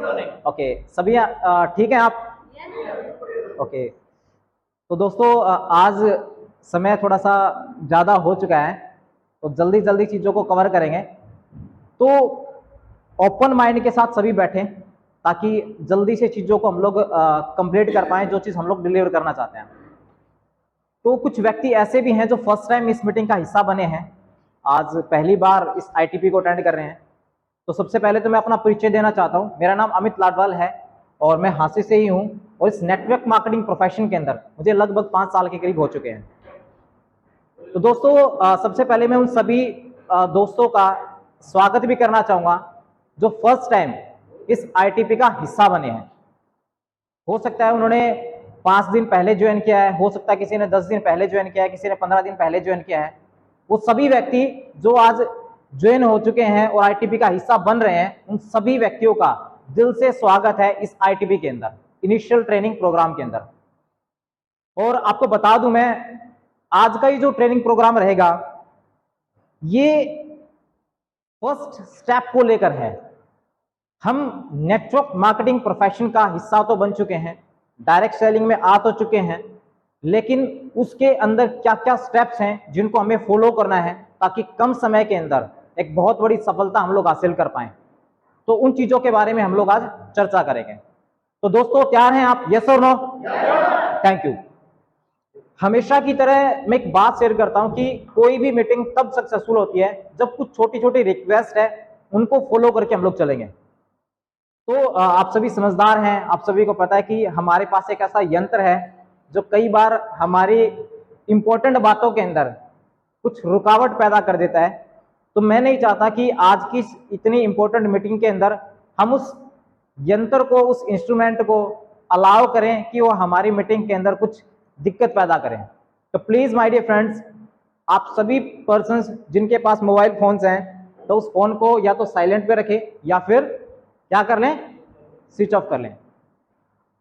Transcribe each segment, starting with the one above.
Okay, सभी ठीक है आप? ओके, तो दोस्तों आज समय थोड़ा सा ज़्यादा हो चुका है, तो जल्दी जल्दी चीज़ों को कवर करेंगे। तो ओपन माइंड के साथ सभी बैठें ताकि जल्दी से चीज़ों को हम लोग कंप्लीट कर पाएं, जो चीज़ हम लोग डिलीवर करना चाहते हैं। तो कुछ व्यक्ति ऐसे भी हैं जो फर्स्ट टाइम इस मीटिंग का हिस्सा बने हैं, आज पहली बार इस आईटीपी को अटेंड कर रहे हैं। तो सबसे पहले तो मैं अपना परिचय देना चाहता हूं। मेरा नाम अमित लाडवाल है और मैं हांसी से ही हूं, और इस नेटवर्क मार्केटिंग प्रोफेशन के अंदर मुझे लगभग 5 साल के करीब हो चुके हैं। तो दोस्तों सबसे पहले मैं उन सभी दोस्तों का स्वागत भी करना चाहूंगा जो फर्स्ट टाइम इस आईटीपी का हिस्सा बने हैं। हो सकता है उन्होंने 5 दिन पहले ज्वाइन किया है, हो सकता है किसी ने 10 दिन पहले ज्वाइन किया है, किसी ने 15 दिन पहले ज्वाइन किया है। वो सभी व्यक्ति जो आज ज्वाइन हो चुके हैं और आईटीपी का हिस्सा बन रहे हैं, उन सभी व्यक्तियों का दिल से स्वागत है इस आईटीपी के अंदर, इनिशियल ट्रेनिंग प्रोग्राम के अंदर। और आपको बता दूं मैं, आज का ये जो ट्रेनिंग प्रोग्राम रहेगा ये फर्स्ट स्टेप को लेकर है। हम नेटवर्क मार्केटिंग प्रोफेशन का हिस्सा तो बन चुके हैं, डायरेक्ट सेलिंग में आ तो चुके हैं, लेकिन उसके अंदर क्या क्या स्टेप्स हैं जिनको हमें फॉलो करना है ताकि कम समय के अंदर एक बहुत बड़ी सफलता हम लोग हासिल कर पाएं। तो उन चीजों के बारे में हम लोग आज चर्चा करेंगे। तो दोस्तों तैयार हैं आप? यस और नो? Thank you. हमेशा की तरह मैं एक बात शेयर करता हूं कि कोई भी मीटिंग तब सक्सेसफुल होती है जब कुछ छोटी छोटी रिक्वेस्ट है उनको फॉलो करके हम लोग चलेंगे। तो आप सभी समझदार हैं, आप सभी को पता है कि हमारे पास एक ऐसा यंत्र है जो कई बार हमारी इंपॉर्टेंट बातों के अंदर कुछ रुकावट पैदा कर देता है। तो मैं नहीं चाहता कि आज की इतनी इंपॉर्टेंट मीटिंग के अंदर हम उस यंत्र को, उस इंस्ट्रूमेंट को अलाउ करें कि वो हमारी मीटिंग के अंदर कुछ दिक्कत पैदा करें। तो प्लीज माय डियर फ्रेंड्स, आप सभी पर्सन्स जिनके पास मोबाइल फोन्स हैं तो उस फोन को या तो साइलेंट पे रखें या फिर क्या कर लें, स्विच ऑफ कर लें।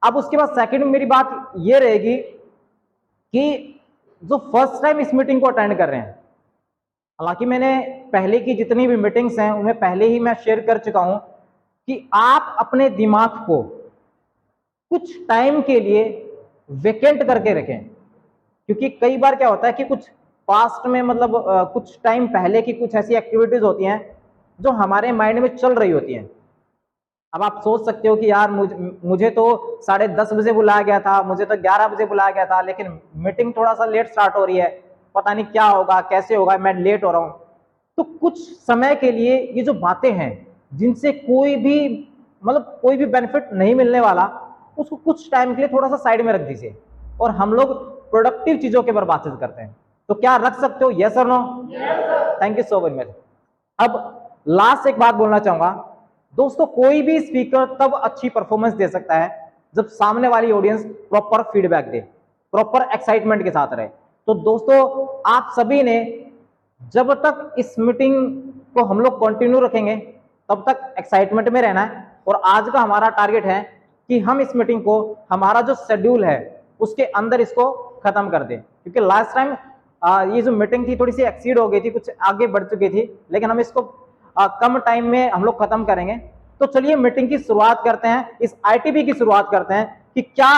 अब उसके बाद सेकंड मेरी बात ये रहेगी कि जो फर्स्ट टाइम इस मीटिंग को अटेंड कर रहे हैं, हालांकि मैंने पहले की जितनी भी मीटिंग्स हैं उनमें पहले ही मैं शेयर कर चुका हूं कि आप अपने दिमाग को कुछ टाइम के लिए वेकेंट करके रखें, क्योंकि कई बार क्या होता है कि कुछ पास्ट में मतलब कुछ टाइम पहले की कुछ ऐसी एक्टिविटीज होती हैं जो हमारे माइंड में चल रही होती हैं। अब आप सोच सकते हो कि यार मुझे तो 10:30 बजे बुलाया गया था, मुझे तो 11 बजे बुलाया गया था, लेकिन मीटिंग थोड़ा सा लेट स्टार्ट हो रही है, पता नहीं क्या होगा, कैसे होगा, मैं लेट हो रहा हूं। तो कुछ समय के लिए ये जो बातें हैं जिनसे कोई भी बेनिफिट नहीं मिलने वाला, उसको कुछ टाइम के लिए थोड़ा सा साइड में रख दीजिए और हम लोग प्रोडक्टिव चीजों के बारे में बातचीत करते हैं। तो क्या रख सकते हो? यस और no? Thank you so much. अब लास्ट एक बात बोलना चाहूंगा दोस्तों, कोई भी स्पीकर तब अच्छी परफॉर्मेंस दे सकता है जब सामने वाली ऑडियंस प्रॉपर फीडबैक दे, प्रॉपर एक्साइटमेंट के साथ रहे। तो दोस्तों आप सभी ने जब तक इस मीटिंग को हम लोग कंटिन्यू रखेंगे तब तक एक्साइटमेंट में रहना है। और आज का हमारा टारगेट है कि हम इस मीटिंग को, हमारा जो शेड्यूल है उसके अंदर इसको खत्म कर दें, क्योंकि लास्ट टाइम ये जो मीटिंग थी थोड़ी सी एक्सीड हो गई थी, कुछ आगे बढ़ चुकी थी, लेकिन हम इसको कम टाइम में हम लोग खत्म करेंगे। तो चलिए मीटिंग की शुरुआत करते हैं, इस आईटीपी की शुरुआत करते हैं कि क्या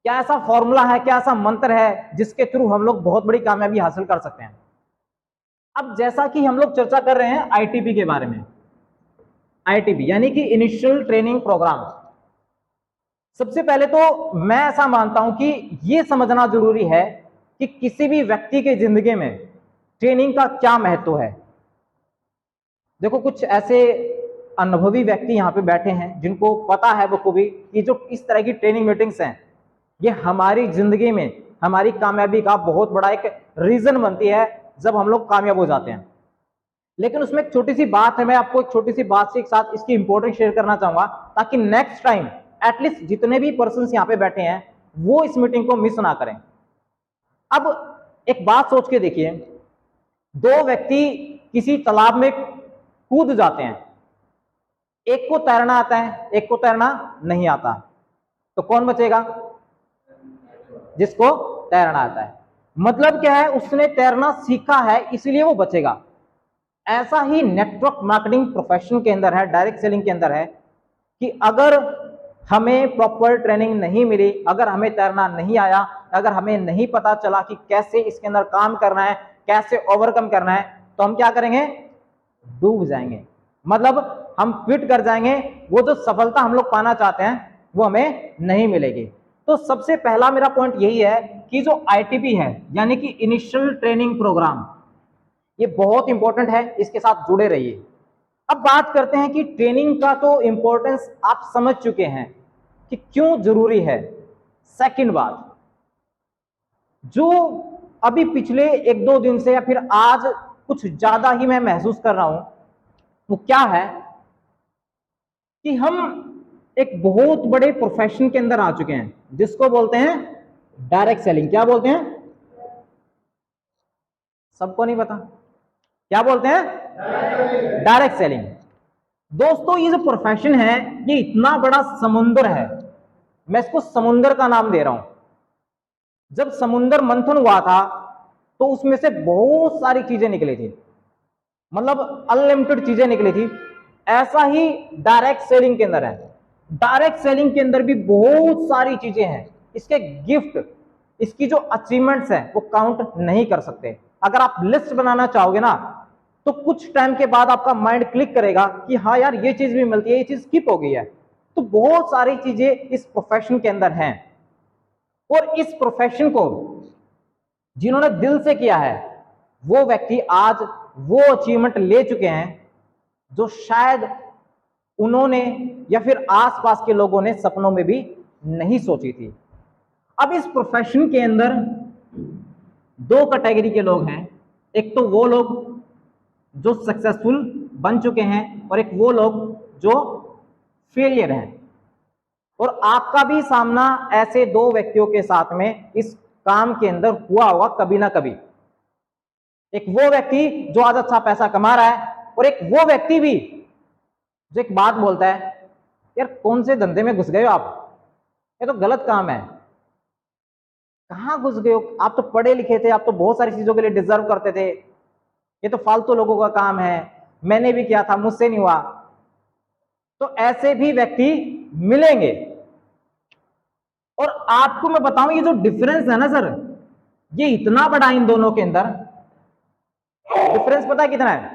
ऐसा फॉर्मूला है, क्या ऐसा मंत्र है जिसके थ्रू हम लोग बहुत बड़ी कामयाबी हासिल कर सकते हैं। अब जैसा कि हम लोग चर्चा कर रहे हैं आईटीपी के बारे में, आईटीपी यानी कि इनिशियल ट्रेनिंग प्रोग्राम। सबसे पहले तो मैं ऐसा मानता हूं कि यह समझना जरूरी है कि किसी भी व्यक्ति के जिंदगी में ट्रेनिंग का क्या महत्व है। देखो कुछ ऐसे अनुभवी व्यक्ति यहाँ पे बैठे हैं जिनको पता है बखूबी कि जो इस तरह की ट्रेनिंग मीटिंग्स हैं ये हमारी जिंदगी में हमारी कामयाबी का बहुत बड़ा एक रीजन बनती है जब हम लोग कामयाब हो जाते हैं। लेकिन उसमें एक छोटी सी बात है, मैं आपको एक छोटी सी बात से एक साथ इसकी इंपॉर्टेंस शेयर करना चाहूंगा ताकि नेक्स्ट टाइम एटलीस्ट जितने भी पर्सन यहाँ पे बैठे हैं वो इस मीटिंग को मिस ना करें। अब एक बात सोच के देखिए, दो व्यक्ति किसी तालाब में कूद जाते हैं, एक को तैरना आता है, एक को तैरना नहीं आता, तो कौन बचेगा? जिसको तैरना आता है। मतलब क्या है, उसने तैरना सीखा है इसलिए वो बचेगा। ऐसा ही नेटवर्क मार्केटिंग प्रोफेशन के अंदर है, डायरेक्ट सेलिंग के अंदर है कि अगर हमें प्रॉपर ट्रेनिंग नहीं मिली, अगर हमें तैरना नहीं आया, अगर हमें नहीं पता चला कि कैसे इसके अंदर काम करना है, कैसे ओवरकम करना है, तो हम क्या करेंगे? डूब जाएंगे। मतलब हम क्विट कर जाएंगे। वो जो सफलता हम लोग पाना चाहते हैं वो हमें नहीं मिलेगी। तो सबसे पहला मेरा पॉइंट यही है कि जो आईटीपी है, यानी कि इनिशियल ट्रेनिंग प्रोग्राम, ये बहुत इंपॉर्टेंट है, इसके साथ जुड़े रहिए। अब बात करते हैं कि ट्रेनिंग का तो इंपॉर्टेंस आप समझ चुके हैं कि क्यों जरूरी है। सेकंड बात, जो अभी पिछले 1-2 दिन से या फिर आज कुछ ज्यादा ही मैं महसूस कर रहा हूं, वो क्या है कि हम एक बहुत बड़े प्रोफेशन के अंदर आ चुके हैं जिसको बोलते हैं डायरेक्ट सेलिंग। क्या बोलते हैं? सबको नहीं पता क्या बोलते हैं? Direct selling. दोस्तों, ये जो प्रोफेशन है ये इतना बड़ा समुंदर है, मैं इसको समुंदर का नाम दे रहा हूं। जब समुंदर मंथन हुआ था तो उसमें से बहुत सारी चीजें निकली थी, मतलब अनलिमिटेड चीजें निकली थी। ऐसा ही डायरेक्ट सेलिंग के अंदर है। डायरेक्ट सेलिंग के अंदर भी बहुत सारी चीजें हैं। इसके गिफ्ट, इसकी जो अचीवमेंट्स हैं वो काउंट नहीं कर सकते। अगर आप लिस्ट बनाना चाहोगे ना तो कुछ टाइम के बाद आपका माइंड क्लिक करेगा कि हाँ यार ये चीज भी मिलती है, ये चीज स्किप हो गई है। तो बहुत सारी चीजें इस प्रोफेशन के अंदर हैं, और इस प्रोफेशन को जिन्होंने दिल से किया है वो व्यक्ति आज वो अचीवमेंट ले चुके हैं जो शायद उन्होंने या फिर आसपास के लोगों ने सपनों में भी नहीं सोची थी। अब इस प्रोफेशन के अंदर 2 कैटेगरी के लोग हैं। एक तो वो लोग जो सक्सेसफुल बन चुके हैं और एक वो लोग जो फेलियर हैं। और आपका भी सामना ऐसे 2 व्यक्तियों के साथ में इस काम के अंदर हुआ होगा कभी ना कभी। एक वो व्यक्ति जो आज अच्छा पैसा कमा रहा है, और एक वो व्यक्ति भी जो एक बात बोलता है, यार कौन से धंधे में घुस गए हो आप, ये तो गलत काम है। कहां घुस गए हो? आप तो पढ़े लिखे थे, आप तो बहुत सारी चीजों के लिए डिजर्व करते थे, ये तो फालतू लोगों का काम है, मैंने भी किया था, मुझसे नहीं हुआ। तो ऐसे भी व्यक्ति मिलेंगे। और आपको मैं बताऊं, ये जो डिफरेंस है ना सर, ये इतना बड़ा इन दोनों के अंदर डिफरेंस पता है कितना है?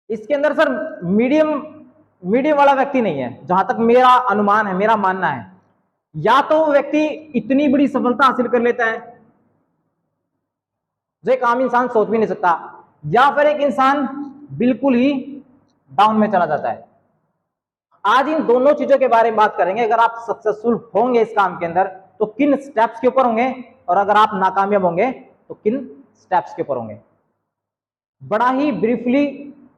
इसके अंदर सर मीडियम वाला व्यक्ति नहीं है, जहां तक मेरा अनुमान है, मेरा मानना है। या तो वो व्यक्ति इतनी बड़ी सफलता हासिल कर लेता है जो एक आम इंसान सोच भी नहीं सकता, या फिर एक इंसान बिल्कुल ही डाउन में चला जाता है। आज इन दोनों चीजों के बारे में बात करेंगे। अगर आप सक्सेसफुल होंगे इस काम के अंदर तो किन स्टेप्स के ऊपर होंगे, और अगर आप नाकामयाब होंगे तो किन स्टेप्स के ऊपर होंगे। बड़ा ही ब्रीफली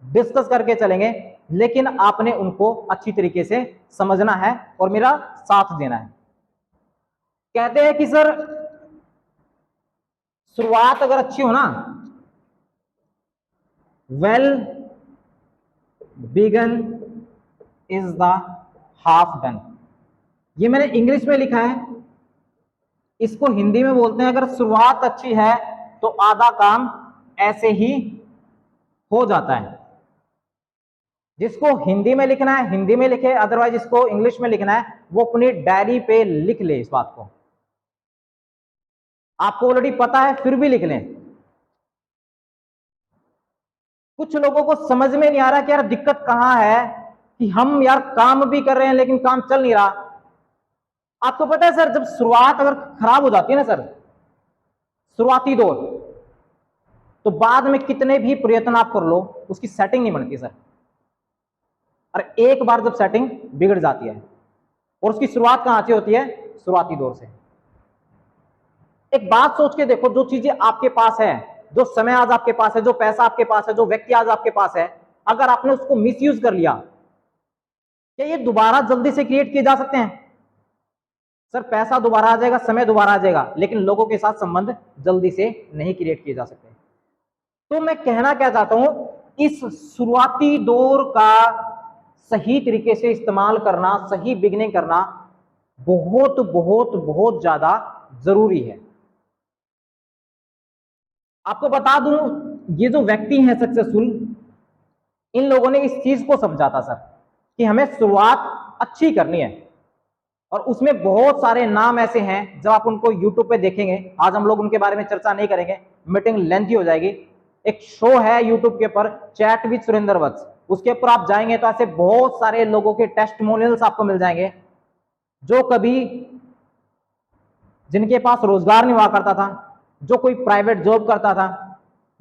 डिस्कस करके चलेंगे, लेकिन आपने उनको अच्छी तरीके से समझना है और मेरा साथ देना है। कहते हैं कि सर शुरुआत अगर अच्छी हो ना, well begun is the half done. ये मैंने इंग्लिश में लिखा है, इसको हिंदी में बोलते हैं अगर शुरुआत अच्छी है तो आधा काम ऐसे ही हो जाता है। जिसको हिंदी में लिखना है हिंदी में लिखे, अदरवाइज जिसको इंग्लिश में लिखना है वो अपनी डायरी पे लिख ले। इस बात को आपको ऑलरेडी पता है फिर भी लिख लें। कुछ लोगों को समझ में नहीं आ रहा कि यार दिक्कत कहां है, कि हम यार काम भी कर रहे हैं लेकिन काम चल नहीं रहा। आपको पता है सर, जब शुरुआत अगर खराब हो जाती है ना सर, शुरुआती दौर, तो बाद में कितने भी प्रयत्न आप कर लो उसकी सेटिंग नहीं बनती सर। और एक बार जब सेटिंग बिगड़ जाती है, और उसकी शुरुआत कहां से होती है? शुरुआती दौर से। एक बात सोच के देखो, जो चीजें आपके पास है, जो समय आज आपके पास है, जो पैसा आपके पास है, जो व्यक्ति आज आपके पास है, अगर आपने उसको मिसयूज कर लिया, क्या ये दोबारा जल्दी से क्रिएट किए जा सकते हैं? सर पैसा दोबारा आ जाएगा, समय दोबारा आ जाएगा, लेकिन लोगों के साथ संबंध जल्दी से नहीं क्रिएट किए जा सकते। तो मैं कहना क्या चाहता हूं, इस शुरुआती दौर का सही तरीके से इस्तेमाल करना, सही बिगनिंग करना बहुत बहुत बहुत ज्यादा जरूरी है। आपको बता दूं, ये जो व्यक्ति हैं सक्सेसफुल, इन लोगों ने इस चीज को समझा था सर कि हमें शुरुआत अच्छी करनी है, और उसमें बहुत सारे नाम ऐसे हैं जब आप उनको यूट्यूब पे देखेंगे, आज हम लोग उनके बारे में चर्चा नहीं करेंगे, मीटिंग लेंथी हो जाएगी। एक शो है यूट्यूब के ऊपर, चैट विद सुरेंद्र वत्स, उसके ऊपर आप जाएंगे तो ऐसे बहुत सारे लोगों के टेस्टिमोनियल्स आपको मिल जाएंगे जो कभी, जिनके पास रोजगार नहीं हुआ करता था, जो कोई प्राइवेट जॉब करता था,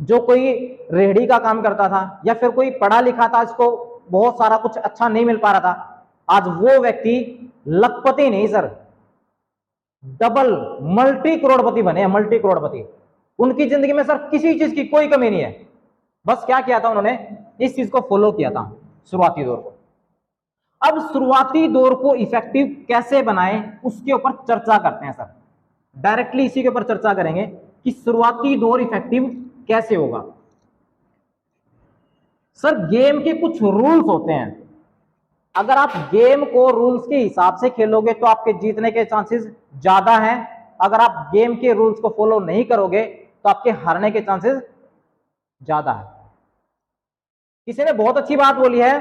जो कोई रेहड़ी का काम करता था, या फिर कोई पढ़ा लिखा था, इसको बहुत सारा कुछ अच्छा नहीं मिल पा रहा था, आज वो व्यक्ति लखपति नहीं सर, डबल मल्टी करोड़पति बने, मल्टी करोड़पति। उनकी जिंदगी में सर किसी चीज की कोई कमी नहीं है, बस क्या किया था उन्होंने, इस चीज को फॉलो किया था शुरुआती दौर को। अब शुरुआती दौर को इफेक्टिव कैसे बनाएं उसके ऊपर चर्चा करते हैं सर, डायरेक्टली इसी के ऊपर चर्चा करेंगे कि शुरुआती दौर इफेक्टिव कैसे होगा। सर गेम के कुछ रूल्स होते हैं, अगर आप गेम को रूल्स के हिसाब से खेलोगे तो आपके जीतने के चांसेस ज्यादा हैं, अगर आप गेम के रूल्स को फॉलो नहीं करोगे तो आपके हारने के चांसेस ज्यादा है। किसी ने बहुत अच्छी बात बोली है,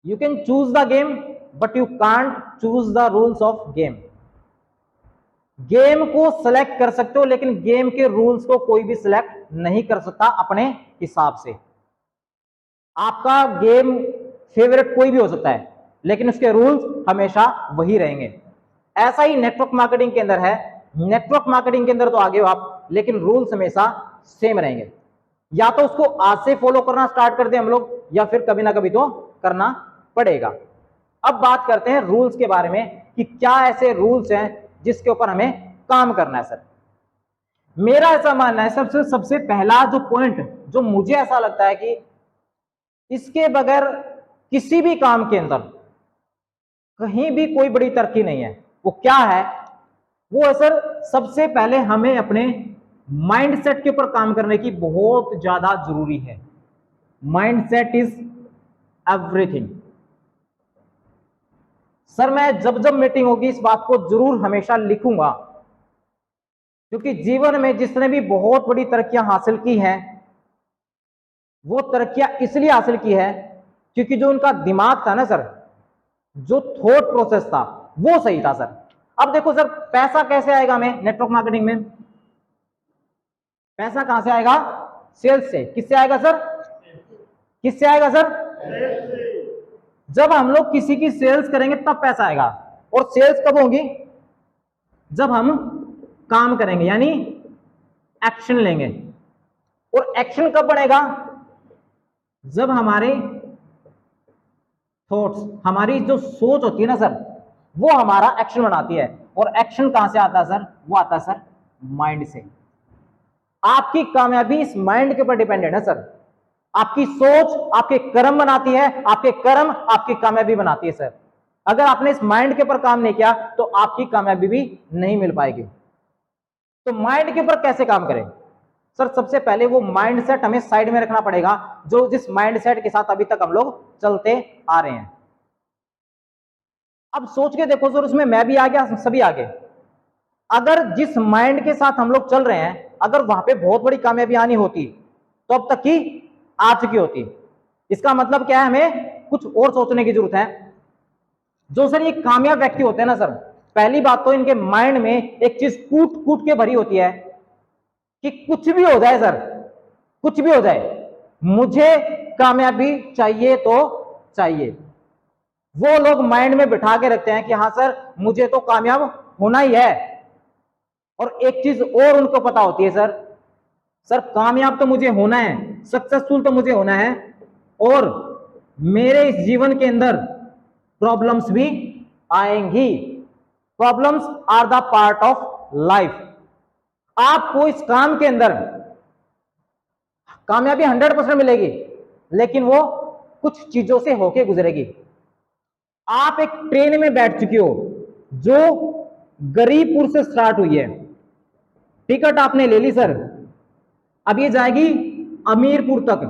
you can choose the game but you can't choose the rules of game. Game को सिलेक्ट कर सकते हो लेकिन गेम के रूल्स को कोई भी सिलेक्ट नहीं कर सकता अपने हिसाब से। आपका गेम फेवरेट कोई भी हो सकता है लेकिन उसके रूल्स हमेशा वही रहेंगे। ऐसा ही नेटवर्क मार्केटिंग के अंदर है, नेटवर्क मार्केटिंग के अंदर तो आगे हो आप लेकिन रूल्स हमेशा सेम रहेंगे। या तो उसको आज से फॉलो करना स्टार्ट कर दें हम लोग, या फिर कभी ना कभी तो करना पड़ेगा। अब बात करते हैं रूल्स के बारे में कि क्या ऐसे रूल्स हैं जिसके ऊपर हमें काम करना है। सर मेरा ऐसा मानना है सबसे पहला जो पॉइंट जो मुझे ऐसा लगता है कि इसके बगैर किसी भी काम के अंदर कहीं भी कोई बड़ी तरक्की नहीं है, वो क्या है, वो है सर सबसे पहले हमें अपने माइंडसेट के ऊपर काम करने की बहुत ज्यादा जरूरी है। Mindset is everything. सर मैं जब जब मीटिंग होगी इस बात को जरूर हमेशा लिखूंगा, क्योंकि जीवन में जिसने भी बहुत बड़ी तरक्कियां हासिल की हैं वो तरक्कियां इसलिए हासिल की है क्योंकि जो उनका दिमाग था ना सर, जो थॉट प्रोसेस था वो सही था सर। अब देखो सर पैसा कैसे आएगा हमें नेटवर्क मार्केटिंग में, पैसा कहां से आएगा, सेल्स से। किससे आएगा सर, किससे आएगा सर, जब हम लोग किसी की सेल्स करेंगे तब पैसा आएगा। और सेल्स कब होगी, जब हम काम करेंगे यानी एक्शन लेंगे। और एक्शन कब बढ़ेगा, जब हमारे थॉट्स, हमारी जो सोच होती है ना सर, वो हमारा एक्शन बनाती है। और एक्शन कहां से आता है सर, वो आता है सर माइंड से। आपकी कामयाबी इस माइंड के ऊपर डिपेंडेंट है सर। आपकी सोच आपके कर्म बनाती है, आपके कर्म आपकी कामयाबी बनाती है सर। अगर आपने इस माइंड के ऊपर काम नहीं किया तो आपकी कामयाबी भी नहीं मिल पाएगी। तो माइंड के ऊपर कैसे काम करें सर, सबसे पहले वो माइंडसेट हमें साइड में रखना पड़ेगा जो जिस माइंडसेट के साथ अभी तक हम लोग चलते आ रहे हैं। अब सोच के देखो सर, उसमें मैं भी आ गया, सभी आ गए। अगर जिस माइंड के साथ हम लोग चल रहे हैं अगर वहां पे बहुत बड़ी कामयाबी आनी होती तो अब तक की आ चुकी होती। इसका मतलब क्या है, हमें कुछ और सोचने की जरूरत है। जो सर ये कामयाब व्यक्ति होते हैं ना सर, पहली बात तो इनके माइंड में एक चीज कूट कूट के भरी होती है कि कुछ भी हो जाए सर, कुछ भी हो जाए, मुझे कामयाबी चाहिए तो चाहिए। वो लोग माइंड में बिठा के रखते हैं कि हाँ सर मुझे तो कामयाब होना ही है। और एक चीज और उनको पता होती है सर कामयाब तो मुझे होना है, सक्सेसफुल तो मुझे होना है, और मेरे इस जीवन के अंदर प्रॉब्लम्स भी आएंगी। Problems are the part of life. आपको इस काम के अंदर कामयाबी 100% मिलेगी लेकिन वो कुछ चीजों से होके गुजरेगी। आप एक ट्रेन में बैठ चुके हो जो गरीबपुर से स्टार्ट हुई है, टिकट आपने ले ली सर, अब ये जाएगी अमीरपुर तक।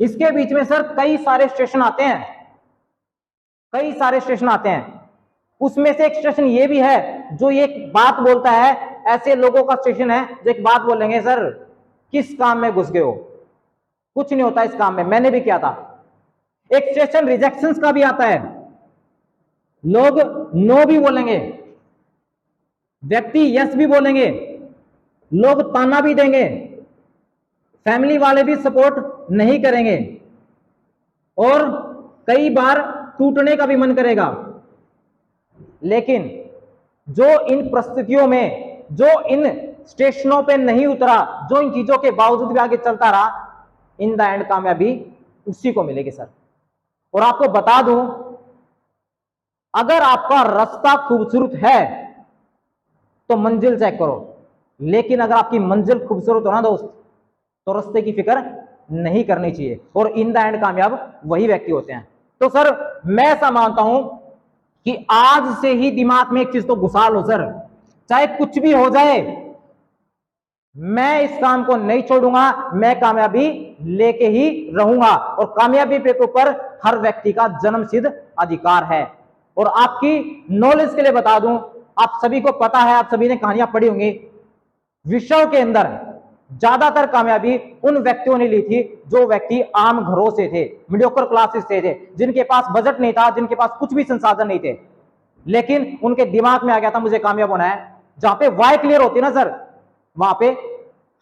इसके बीच में सर कई सारे स्टेशन आते हैं, कई सारे स्टेशन आते हैं। उसमें से एक स्टेशन ये भी है जो ये बात बोलता है, ऐसे लोगों का स्टेशन है जो एक बात बोलेंगे, सर किस काम में घुस गए हो, कुछ नहीं होता इस काम में, मैंने भी किया था। एक सेशन रिजेक्शंस का भी आता है, लोग नो भी बोलेंगे, व्यक्ति यस भी बोलेंगे, लोग ताना भी देंगे, फैमिली वाले भी सपोर्ट नहीं करेंगे, और कई बार टूटने का भी मन करेगा। लेकिन जो इन परिस्थितियों में, जो इन स्टेशनों पे नहीं उतरा, जो इन चीजों के बावजूद भी आगे चलता रहा, इन द एंड कामयाबी उसी को मिलेगी सर। और आपको बता दूं, अगर आपका रास्ता खूबसूरत है तो मंजिल चेक करो, लेकिन अगर आपकी मंजिल खूबसूरत हो ना दोस्त, तो रास्ते की फिक्र नहीं करनी चाहिए, और इन द एंड कामयाब वही व्यक्ति होते हैं। तो सर मैं ऐसा मानता हूं कि आज से ही दिमाग में एक चीज तो घुसा लो सर, चाहे कुछ भी हो जाए, मैं इस काम को नहीं छोड़ूंगा, मैं कामयाबी लेके ही रहूंगा, और कामयाबी पे ऊपर हर व्यक्ति का जन्मसिद्ध अधिकार है। और आपकी नॉलेज के लिए बता दूं, आप सभी को पता है, आप सभी ने कहानियां पढ़ी होंगी, विश्व के अंदर ज्यादातर कामयाबी उन व्यक्तियों ने ली थी जो व्यक्ति आम घरों से थे, मीडियोकर क्लासेस से थे, जिनके पास बजट नहीं था, जिनके पास कुछ भी संसाधन नहीं थे, लेकिन उनके दिमाग में आ गया था मुझे कामयाब होना है। जहां पे वाई क्लियर होती है ना सर, वहां पे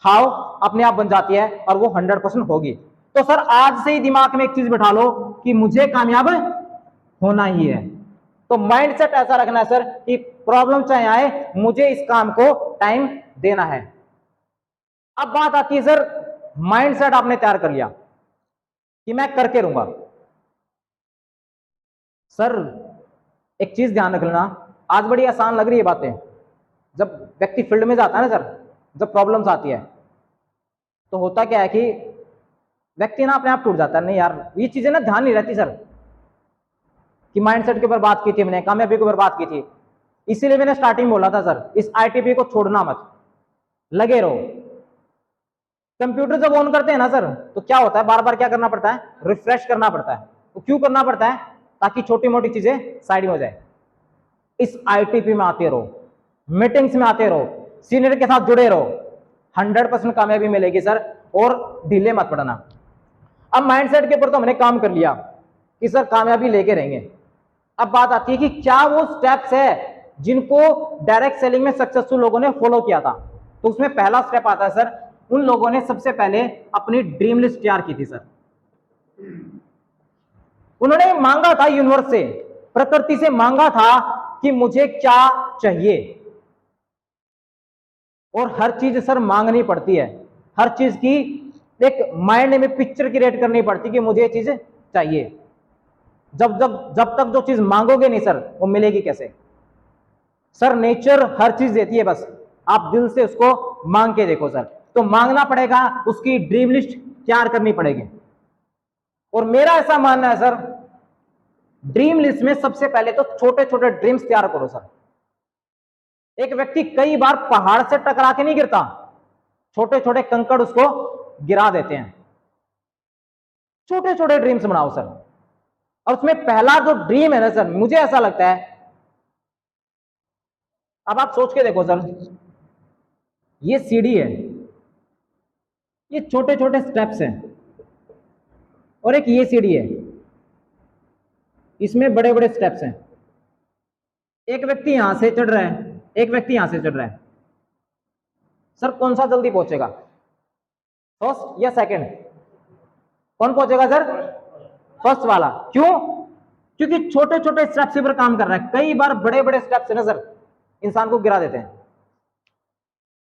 हाउ अपने आप बन जाती है, और वो 100% होगी। तो सर आज से ही दिमाग में एक चीज बिठा लो कि मुझे कामयाब होना ही है। तो माइंडसेट ऐसा रखना है सर कि प्रॉब्लम चाहे आए, मुझे इस काम को टाइम देना है। अब बात आती है सर, माइंडसेट आपने तैयार कर लिया कि मैं करके रहूंगा। सर एक चीज ध्यान रख लेना, आज बड़ी आसान लग रही है बातें, जब व्यक्ति फील्ड में जाता है ना सर, जब प्रॉब्लम्स आती है, तो होता क्या है कि व्यक्ति ना अपने आप टूट जाता है। नहीं यार, ये चीजें ना ध्यान नहीं रहती सर, कि माइंडसेट के ऊपर बात की थी मैंने, कामयाबी के ऊपर बात की थी, इसीलिए मैंने स्टार्टिंग में बोला था सर, इस आईटीपी को छोड़ना मत, लगे रहो। कंप्यूटर जब ऑन करते हैं ना सर, तो क्या होता है, बार बार क्या करना पड़ता है, रिफ्रेश करना पड़ता है। तो क्यों करना पड़ता है, ताकि छोटी मोटी चीजें साइड में हो जाए। इस आईटीपी में आते रहो, मीटिंग्स में आते रहो, सीनियर के साथ जुड़े रहो, 100% कामयाबी मिलेगी सर, और ढीले मत पड़ना। अब माइंडसेट के ऊपर तो हमने काम कर लिया कि सर कामयाबी लेके रहेंगे। अब बात आती है कि क्या वो स्टेप्स है जिनको डायरेक्ट सेलिंग में सक्सेसफुल लोगों ने फॉलो किया था। तो उसमें पहला स्टेप आता है सर, उन लोगों ने सबसे पहले अपनी ड्रीम लिस्ट तैयार की थी सर। उन्होंने मांगा था यूनिवर्स से, प्रकृति से मांगा था कि मुझे क्या चाहिए। और हर चीज सर मांगनी पड़ती है, हर चीज की एक माइंड में पिक्चर क्रिएट करनी पड़ती कि मुझे ये चीज चाहिए। जब तक जो चीज मांगोगे नहीं सर, वो मिलेगी कैसे। सर नेचर हर चीज देती है, बस आप दिल से उसको मांग के देखो सर। तो मांगना पड़ेगा, उसकी ड्रीम लिस्ट तैयार करनी पड़ेगी। और मेरा ऐसा मानना है सर, ड्रीम लिस्ट में सबसे पहले तो छोटे छोटे ड्रीम्स तैयार करो सर। एक व्यक्ति कई बार पहाड़ से टकरा के नहीं गिरता, छोटे छोटे कंकड़ उसको गिरा देते हैं। छोटे छोटे ड्रीम्स बनाओ सर। और उसमें पहला जो ड्रीम है ना सर, मुझे ऐसा लगता है, अब आप सोच के देखो सर, ये सीढ़ी है, ये छोटे छोटे स्टेप्स हैं, और एक ये सीढ़ी है, इसमें बड़े बड़े स्टेप्स हैं। एक व्यक्ति यहां से चढ़ रहा है, एक व्यक्ति यहां से चढ़ रहा है, सर कौन सा जल्दी पहुंचेगा, फर्स्ट या सेकंड? कौन पहुंचेगा सर? फर्स्ट वाला। क्यों? क्योंकि छोटे छोटे स्टेप्स पर काम कर रहा है। कई बार बड़े बड़े स्टेप्स ना सर इंसान को गिरा देते हैं।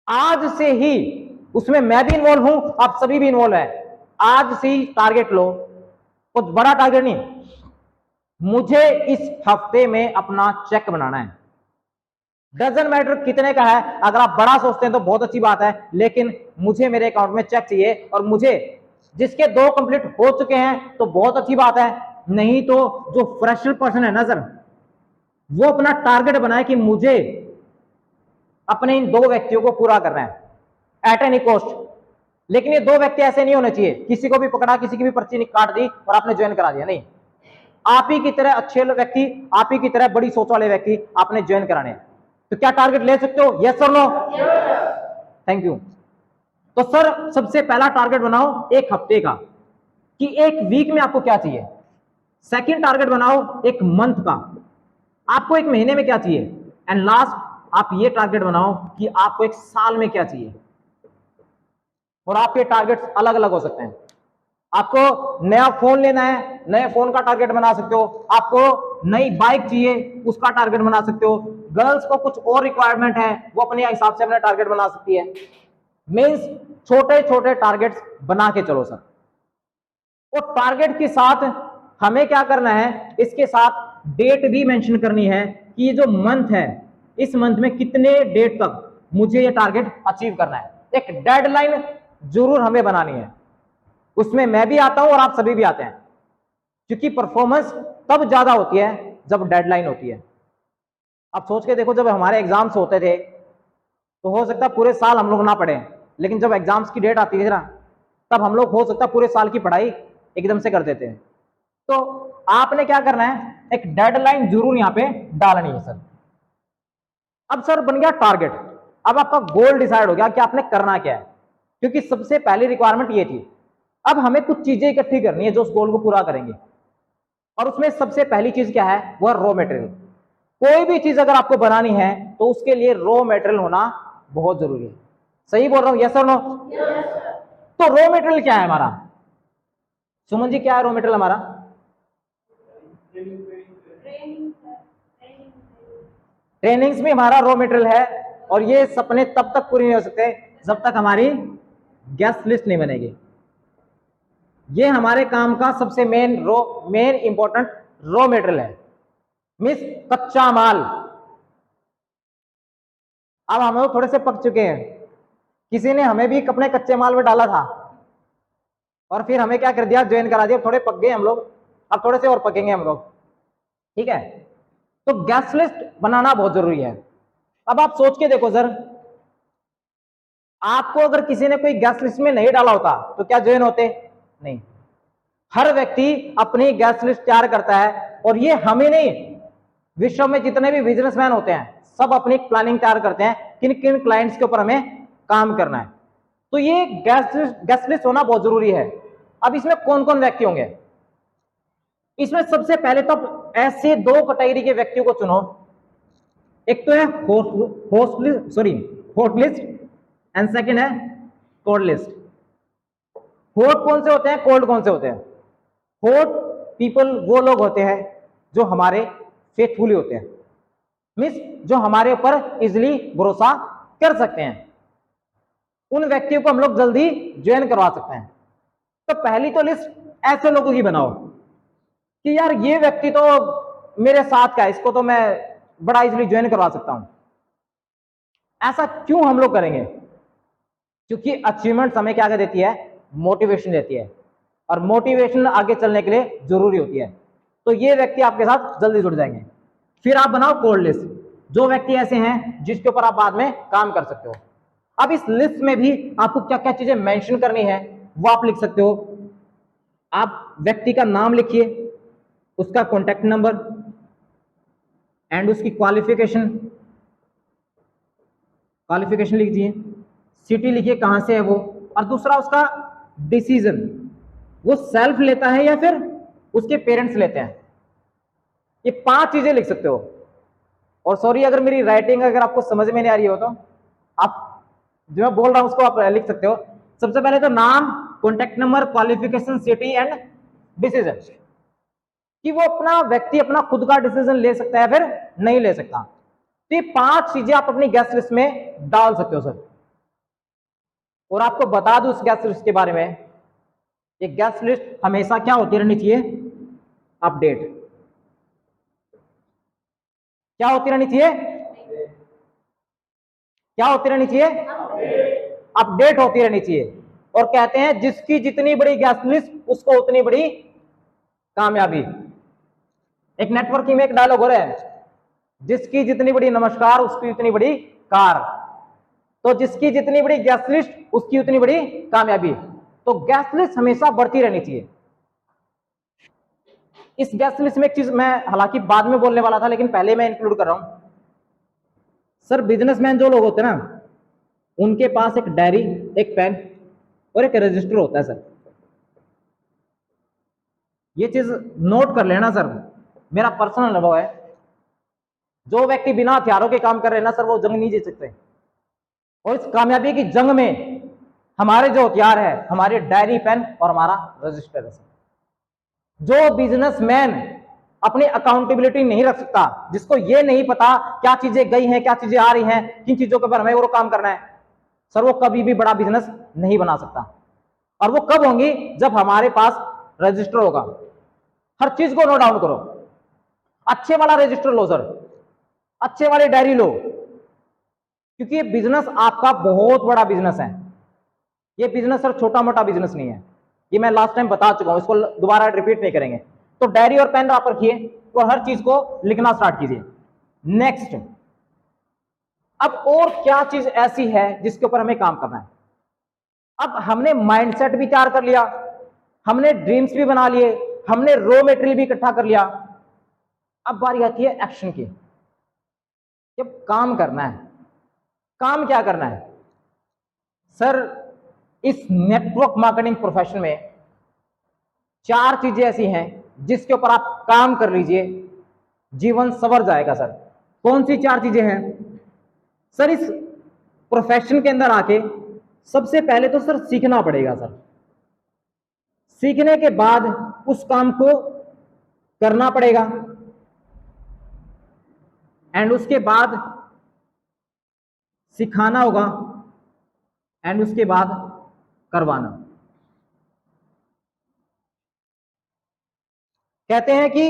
आज से ही उसमें मैं भी इन्वॉल्व हूं, आप सभी भी इन्वॉल्व है। आज से ही टारगेट लो, कुछ बड़ा टारगेट नहीं, मुझे इस हफ्ते में अपना चेक बनाना है। डजंट मैटर कितने का है, अगर आप बड़ा सोचते हैं तो बहुत अच्छी बात है, लेकिन मुझे मेरे अकाउंट में चेक चाहिए। और मुझे जिसके 2 कंप्लीट हो चुके हैं तो बहुत अच्छी बात है, नहीं तो जो फ्रेशर पर्सन है ना सर, वो अपना टारगेट बनाए कि मुझे अपने इन 2 व्यक्तियों को पूरा करना है एट एनी कॉस्ट। लेकिन ये 2 व्यक्ति ऐसे नहीं होने चाहिए, किसी को भी पकड़ा, किसी की भी पर्ची काट दी और आपने ज्वाइन करा दिया। नहीं, आप ही की तरह अच्छे व्यक्ति, आप ही की तरह बड़ी सोच वाले व्यक्ति आपने ज्वाइन कराने। तो क्या टारगेट ले सकते हो? यस और नो? Thank you. तो सर सबसे पहला टारगेट बनाओ एक हफ्ते का, कि एक वीक में आपको क्या चाहिए। सेकंड टारगेट बनाओ एक मंथ का, आपको एक महीने में क्या चाहिए। एंड लास्ट आप ये टारगेट बनाओ कि आपको एक साल में क्या चाहिए। और आपके टारगेट्स अलग अलग हो सकते हैं। आपको नया फोन लेना है, नए फोन का टारगेट बना सकते हो। आपको नई बाइक चाहिए, उसका टारगेट बना सकते हो। गर्ल्स को कुछ और रिक्वायरमेंट है, वो अपने हिसाब से अपना टारगेट बना सकती है। मीन्स छोटे छोटे टारगेट्स बना के चलो सर। और टारगेट के साथ हमें क्या करना है, इसके साथ डेट भी मेंशन करनी है कि ये जो मंथ है, इस मंथ में कितने डेट तक मुझे ये टारगेट अचीव करना है। एक डेडलाइन जरूर हमें बनानी है। उसमें मैं भी आता हूं और आप सभी भी आते हैं, क्योंकि परफॉर्मेंस तब ज्यादा होती है जब डेडलाइन होती है। आप सोच के देखो, जब हमारे एग्जाम्स होते थे तो हो सकता है पूरे साल हम लोग ना पढ़े, लेकिन जब एग्जाम्स की डेट आती थी ना, तब हम लोग हो सकता है पूरे साल की पढ़ाई एकदम से कर देते हैं। तो आपने क्या करना है, एक डेडलाइन जरूर यहां पे डालनी है सर। अब सर बन गया टारगेट, अब आपका गोल डिसाइड हो गया कि आपने करना क्या है, क्योंकि सबसे पहली रिक्वायरमेंट ये थी। अब हमें कुछ चीजें इकट्ठी करनी है जो उस गोल को पूरा करेंगे, और उसमें सबसे पहली चीज क्या है, वह रॉ मटेरियल। कोई भी चीज अगर आपको बनानी है तो उसके लिए रॉ मटेरियल होना बहुत जरूरी है। सही बोल रहा हूं, यस और नो? तो रॉ मटेरियल क्या है हमारा, सुमन जी, क्या है रॉ मटेरियल हमारा? ट्रेनिंग्स में हमारा रॉ मटेरियल है, और ये सपने तब तक पूरे नहीं हो सकते जब तक हमारी गेस्ट लिस्ट नहीं बनेगी। ये हमारे काम का सबसे मेन इंपॉर्टेंट रॉ मटेरियल है, मिस कच्चा माल। अब हम लोग थोड़े से पक चुके हैं, किसी ने हमें भी अपने कच्चे माल में डाला था और फिर हमें क्या कर दिया, ज्वाइन करा दिया। थोड़े पक गए हम लोग, अब थोड़े से और पकेंगे हम लोग, ठीक है। तो गेस्ट लिस्ट बनाना बहुत जरूरी है। अब आप सोच के देखो सर, आपको अगर किसी ने कोई गेस्ट लिस्ट में नहीं डाला होता तो क्या ज्वाइन होते? नहीं। हर व्यक्ति अपनी गेस्ट लिस्ट तैयार करता है, और ये हमें नहीं, विश्व में जितने भी बिजनेसमैन होते हैं सब अपनी प्लानिंग तैयार करते हैं किन किन क्लाइंट्स के ऊपर हमें काम करना है। तो ये गेस्ट लिस्ट होना बहुत जरूरी है। अब इसमें कौन कौन व्यक्ति होंगे? इसमें सबसे पहले तो ऐसे दो कैटेगरी के व्यक्तियों को चुनो। एक तो है हॉट लिस्ट एंड सेकंड है कोल्ड लिस्ट। हॉट कौन से होते हैं, कोल्ड कौन से होते हैं? हॉट पीपल वो लोग होते हैं जो हमारे फेथफुली होते हैं, मीन्स जो हमारे ऊपर इजिली भरोसा कर सकते हैं। उन व्यक्तियों को हम लोग जल्दी ज्वाइन करवा सकते हैं। तो पहली तो लिस्ट ऐसे लोगों की बनाओ कि यार ये व्यक्ति तो मेरे साथ का है, इसको तो मैं बड़ा इजिली ज्वाइन करवा सकता हूं। ऐसा क्यों हम लोग करेंगे? क्योंकि अचीवमेंट हमें क्या देती है, मोटिवेशन देती है, और मोटिवेशन आगे चलने के लिए जरूरी होती है। तो ये व्यक्ति आपके साथ जल्दी जुड़ जाएंगे। फिर आप बनाओ कोल्ड लिस्ट, जो व्यक्ति ऐसे हैं जिसके ऊपर आप बाद में काम कर सकते हो। अब इस लिस्ट में भी आपको क्या क्या चीजें मेंशन करनी है वो आप लिख सकते हो। आप व्यक्ति का नाम लिखिए, उसका कॉन्टेक्ट नंबर एंड उसकी क्वालिफिकेशन लिख दिए, सिटी लिखिए कहां से है वो, और दूसरा उसका डिसीजन, वो सेल्फ लेता है या फिर उसके पेरेंट्स लेते हैं। ये 5 चीजें लिख सकते हो। और सॉरी अगर मेरी राइटिंग अगर आपको समझ में नहीं आ रही हो तो आप जो मैं बोल रहा हूं उसको आप लिख सकते हो। सबसे पहले तो नाम, contact number, qualification, city and decision, कि वो अपना व्यक्ति अपना खुद का डिसीजन ले सकता है फिर नहीं ले सकता। तो ये 5 चीजें आप अपनी गेस्ट लिस्ट में डाल सकते हो सर। और आपको बता दूं इस गेस्ट लिस्ट के बारे में, ये गेस्ट लिस्ट हमेशा क्या होती रहनी चाहिए, अपडेट। क्या होती रहनी चाहिए, क्या होती रहनी चाहिए, अपडेट होती रहनी चाहिए। और कहते हैं जिसकी जितनी बड़ी गेस्ट लिस्ट उसको उतनी बड़ी कामयाबी। एक नेटवर्किंग में एक डायलॉग हो रहा है, जिसकी जितनी बड़ी नमस्कार उसकी उतनी बड़ी कार। तो जिसकी जितनी बड़ी गेस्ट लिस्ट उसकी उतनी बड़ी कामयाबी। तो गेस्ट लिस्ट हमेशा बढ़ती रहनी चाहिए। इस गेस्ट लिस्ट में एक चीज मैं हालांकि बाद में बोलने वाला था, लेकिन पहले मैं इंक्लूड कर रहा हूं। सर बिजनेसमैन जो लोग होते हैं ना, उनके पास एक डायरी एक पेन और एक रजिस्टर होता है सर। ये चीज नोट कर लेना सर, मेरा पर्सनल अनुभव है। जो व्यक्ति बिना हथियारों के काम कर रहे हैं ना सर, वो जंग नहीं जीत सकते। और इस कामयाबी की जंग में हमारे जो हथियार है, हमारे डायरी पेन और हमारा रजिस्टर है सर। जो बिजनेसमैन अपनी अकाउंटेबिलिटी नहीं रख सकता, जिसको ये नहीं पता क्या चीजें गई हैं, क्या चीजें आ रही हैं, किन चीजों के ऊपर हमें वो काम करना है सर, वो कभी भी बड़ा बिजनेस नहीं बना सकता। और वो कब होंगी? जब हमारे पास रजिस्टर होगा। हर चीज को नोट डाउन करो, अच्छे वाला रजिस्टर लो सर, अच्छे वाली डायरी लो, क्योंकि ये बिजनेस आपका बहुत बड़ा बिजनेस है। ये बिजनेस सर छोटा मोटा बिजनेस नहीं है, ये मैं लास्ट टाइम बता चुका हूं, इसको दोबारा रिपीट नहीं करेंगे। तो डायरी और पेन आप रखिए और हर चीज को लिखना स्टार्ट कीजिए। नेक्स्ट, अब और क्या चीज ऐसी है जिसके ऊपर हमें काम करना है? अब हमने माइंडसेट भी तैयार कर लिया, हमने ड्रीम्स भी बना लिए, हमने रॉ मेटेरियल भी इकट्ठा कर लिया। अब बारी आती है एक्शन की। जब काम करना है, काम क्या करना है सर? इस नेटवर्क मार्केटिंग प्रोफेशन में 4 चीजें ऐसी हैं जिसके ऊपर आप काम कर लीजिए, जीवन संवर जाएगा सर। कौन सी 4 चीजें हैं सर? इस प्रोफेशन के अंदर आके सबसे पहले तो सर सीखना पड़ेगा सर। सीखने के बाद उस काम को करना पड़ेगा, एंड उसके बाद सिखाना होगा, एंड उसके बाद करवाना। कहते हैं कि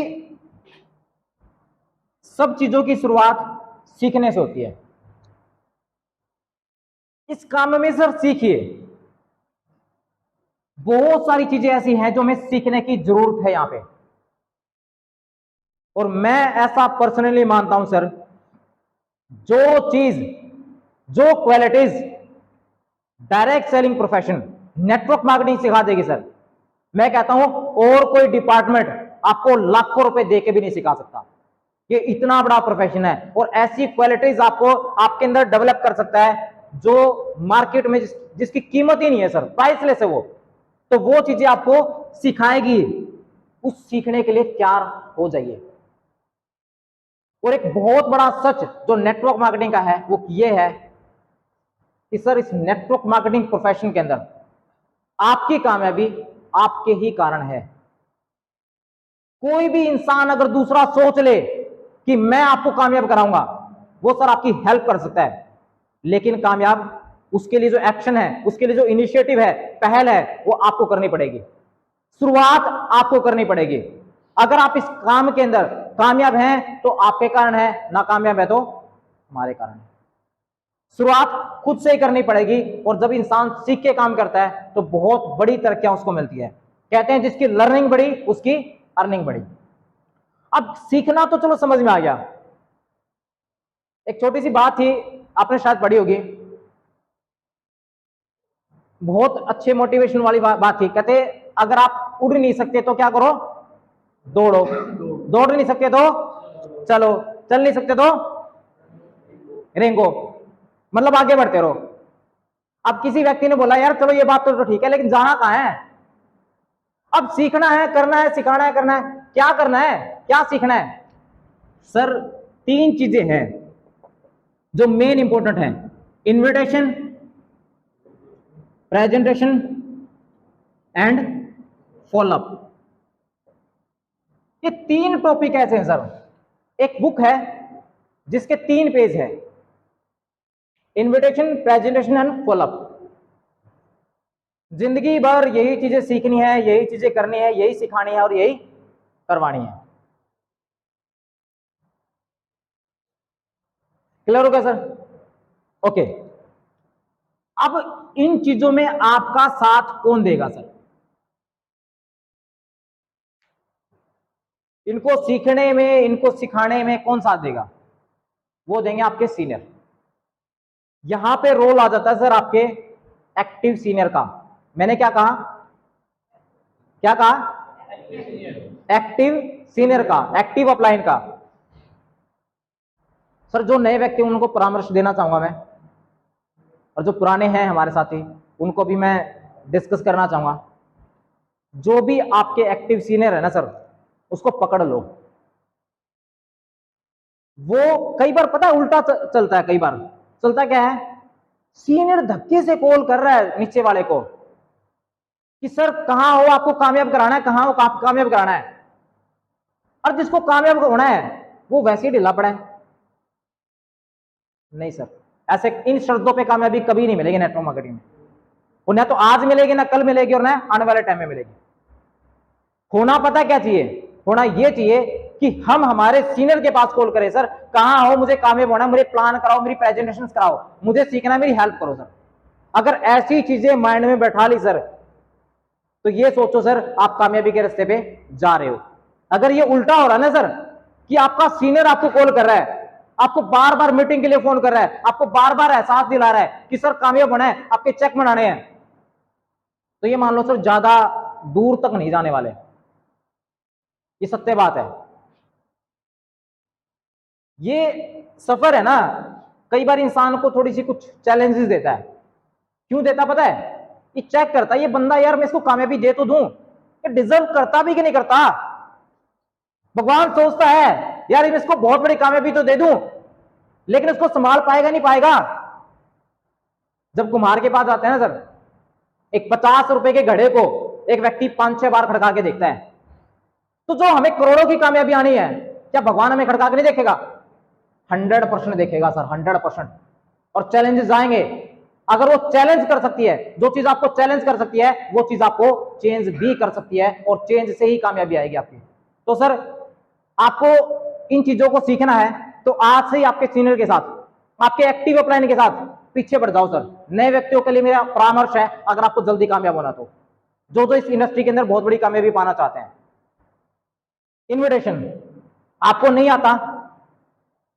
सब चीजों की शुरुआत सीखने से होती है। इस काम में सर सीखिए, बहुत सारी चीजें ऐसी हैं जो हमें सीखने की जरूरत है यहां पे। और मैं ऐसा पर्सनली मानता हूं सर, जो चीज, जो qualities direct selling profession, network marketing सिखा देगी सर, मैं कहता हूं और कोई डिपार्टमेंट आपको लाखों रुपए देके भी नहीं सिखा सकता। ये इतना बड़ा प्रोफेशन है और ऐसी क्वालिटीज आपको आपके अंदर डेवलप कर सकता है जो मार्केट में जिसकी कीमत ही नहीं है सर, प्राइसलेस है वो। तो वो चीजें आपको सिखाएगी। उस सीखने के लिए तैयार हो जाइए। और एक बहुत बड़ा सच जो नेटवर्क मार्केटिंग का है वो ये है कि सर इस नेटवर्क मार्केटिंग प्रोफेशन के अंदर आपकी कामयाबी आपके ही कारण है। कोई भी इंसान अगर दूसरा सोच ले कि मैं आपको कामयाब कराऊंगा, वो सर आपकी हेल्प कर सकता है, लेकिन कामयाब उसके लिए जो एक्शन है, उसके लिए जो इनिशिएटिव है, पहल है, वो आपको करनी पड़ेगी। शुरुआत आपको करनी पड़ेगी। अगर आप इस काम के अंदर कामयाब हैं तो आपके कारण है, नाकामयाब है तो हमारे कारण है। शुरुआत खुद से ही करनी पड़ेगी। और जब इंसान सीख के काम करता है तो बहुत बड़ी तरक्कियां उसको मिलती है। कहते हैं जिसकी लर्निंग बढ़ी उसकी अर्निंग बढ़ी। अब सीखना तो चलो समझ में आ गया। एक छोटी सी बात थी, आपने शायद पढ़ी होगी, बहुत अच्छे मोटिवेशन वाली बात थी। कहते अगर आप उड़ नहीं सकते तो क्या करो? दौड़ो। दौड़ नहीं सकते तो चलो, चल नहीं सकते तो रेंगो, मतलब आगे बढ़ते रहो। अब किसी व्यक्ति ने बोला यार चलो ये बात तो ठीक है, लेकिन जाना कहां है? अब सीखना है, करना है, सिखाना है, करना है। क्या करना है, क्या सीखना है सर? 3 चीजें हैं जो मेन इंपॉर्टेंट है: इन्विटेशन, प्रेजेंटेशन एंड फॉलोअप। ये 3 टॉपिक ऐसे हैं सर। एक बुक है जिसके 3 पेज है: इन्विटेशन, प्रेजेंटेशन एंड फॉलोअप। जिंदगी भर यही चीजें सीखनी है, यही चीजें करनी है, यही सिखानी है और यही करवानी है। क्लियर हो गया सर? ओके। अब इन चीजों में आपका साथ कौन देगा सर? इनको सीखने में, इनको सिखाने में कौन साथ देगा? वो देंगे आपके सीनियर। यहां पे रोल आ जाता है सर आपके एक्टिव सीनियर का। मैंने क्या कहा? क्या कहा? एक्टिव सीनियर का, एक्टिव अपलाइन का। सर जो नए व्यक्ति उनको परामर्श देना चाहूंगा मैं, और जो पुराने हैं हमारे साथी, उनको भी मैं डिस्कस करना चाहूंगा। जो भी आपके एक्टिव सीनियर है ना सर, उसको पकड़ लो। वो कई बार पता है उल्टा चलता है, कई बार चलता क्या है, सीनियर धक्के से कॉल कर रहा है नीचे वाले को कि सर कहां हो, आपको कामयाब कराना है, कहां हो कामयाब कराना है। और जिसको कामयाब होना है वो वैसे ही ढीला पड़ा है। नहीं सर, ऐसे इन शर्तों पे कामयाबी कभी नहीं मिलेगी नेटवर्क मार्केटिंग में। और ना तो आज मिलेगी, ना कल मिलेगी, और ना आने वाले टाइम में मिलेगी। होना पता क्या चाहिए, होना ये चाहिए कि हम हमारे सीनियर के पास कॉल करें, सर कहां हो, मुझे कामयाब होना, मुझे प्लान कराओ, मेरी प्रेजेंटेशन कराओ, मुझे सीखना, मेरी हेल्प करो सर। अगर ऐसी चीजें माइंड में बैठा ली सर, तो ये सोचो सर आप कामयाबी के रास्ते पे जा रहे हो। अगर ये उल्टा हो रहा है ना सर, कि आपका सीनियर आपको कॉल कर रहा है, आपको बार बार मीटिंग के लिए फोन कर रहा है, आपको बार बार एहसास दिला रहा है कि सर कामयाब होना है, आपके चेक बनाने हैं, तो ये मान लो सर ज्यादा दूर तक नहीं जाने वाले। ये सत्य बात है। ये सफर है ना, कई बार इंसान को थोड़ी सी कुछ चैलेंजेस देता है। क्यों देता पता है, ये चेक करता है ये बंदा, यार मैं इसको कामयाबी दे तो दूं, ये डिजर्व करता भी कि नहीं करता। भगवान सोचता है यार इसको बहुत बड़ी कामयाबी तो दे दूं, लेकिन इसको संभाल पाएगा नहीं पाएगा। जब कुम्हार के पास आते हैं ना सर, एक 50 रुपए के घड़े को एक व्यक्ति 5-6 बार खड़का के देखता है, तो जो हमें करोड़ों की कामयाबी आनी है, क्या भगवान हमें खड़का के नहीं देखेगा? 100% देखेगा सर, 100%। और चैलेंजेस आएंगे, अगर वो चैलेंज कर सकती है, जो चीज आपको चैलेंज कर सकती है वो चीज आपको चेंज भी कर सकती है, और चेंज से ही कामयाबी आएगी आपकी। तो सर आपको इन चीजों को सीखना है, तो आज से ही आपके सीनियर के साथ, आपके एक्टिव अपलाइन के साथ पीछे बढ़ जाओ सर। नए व्यक्तियों के लिए मेरा परामर्श है, अगर आपको जल्दी कामयाब होना तो, जो इस इंडस्ट्री के अंदर बहुत बड़ी कामयाबी पाना चाहते हैं। इन्विटेशन आपको नहीं आता,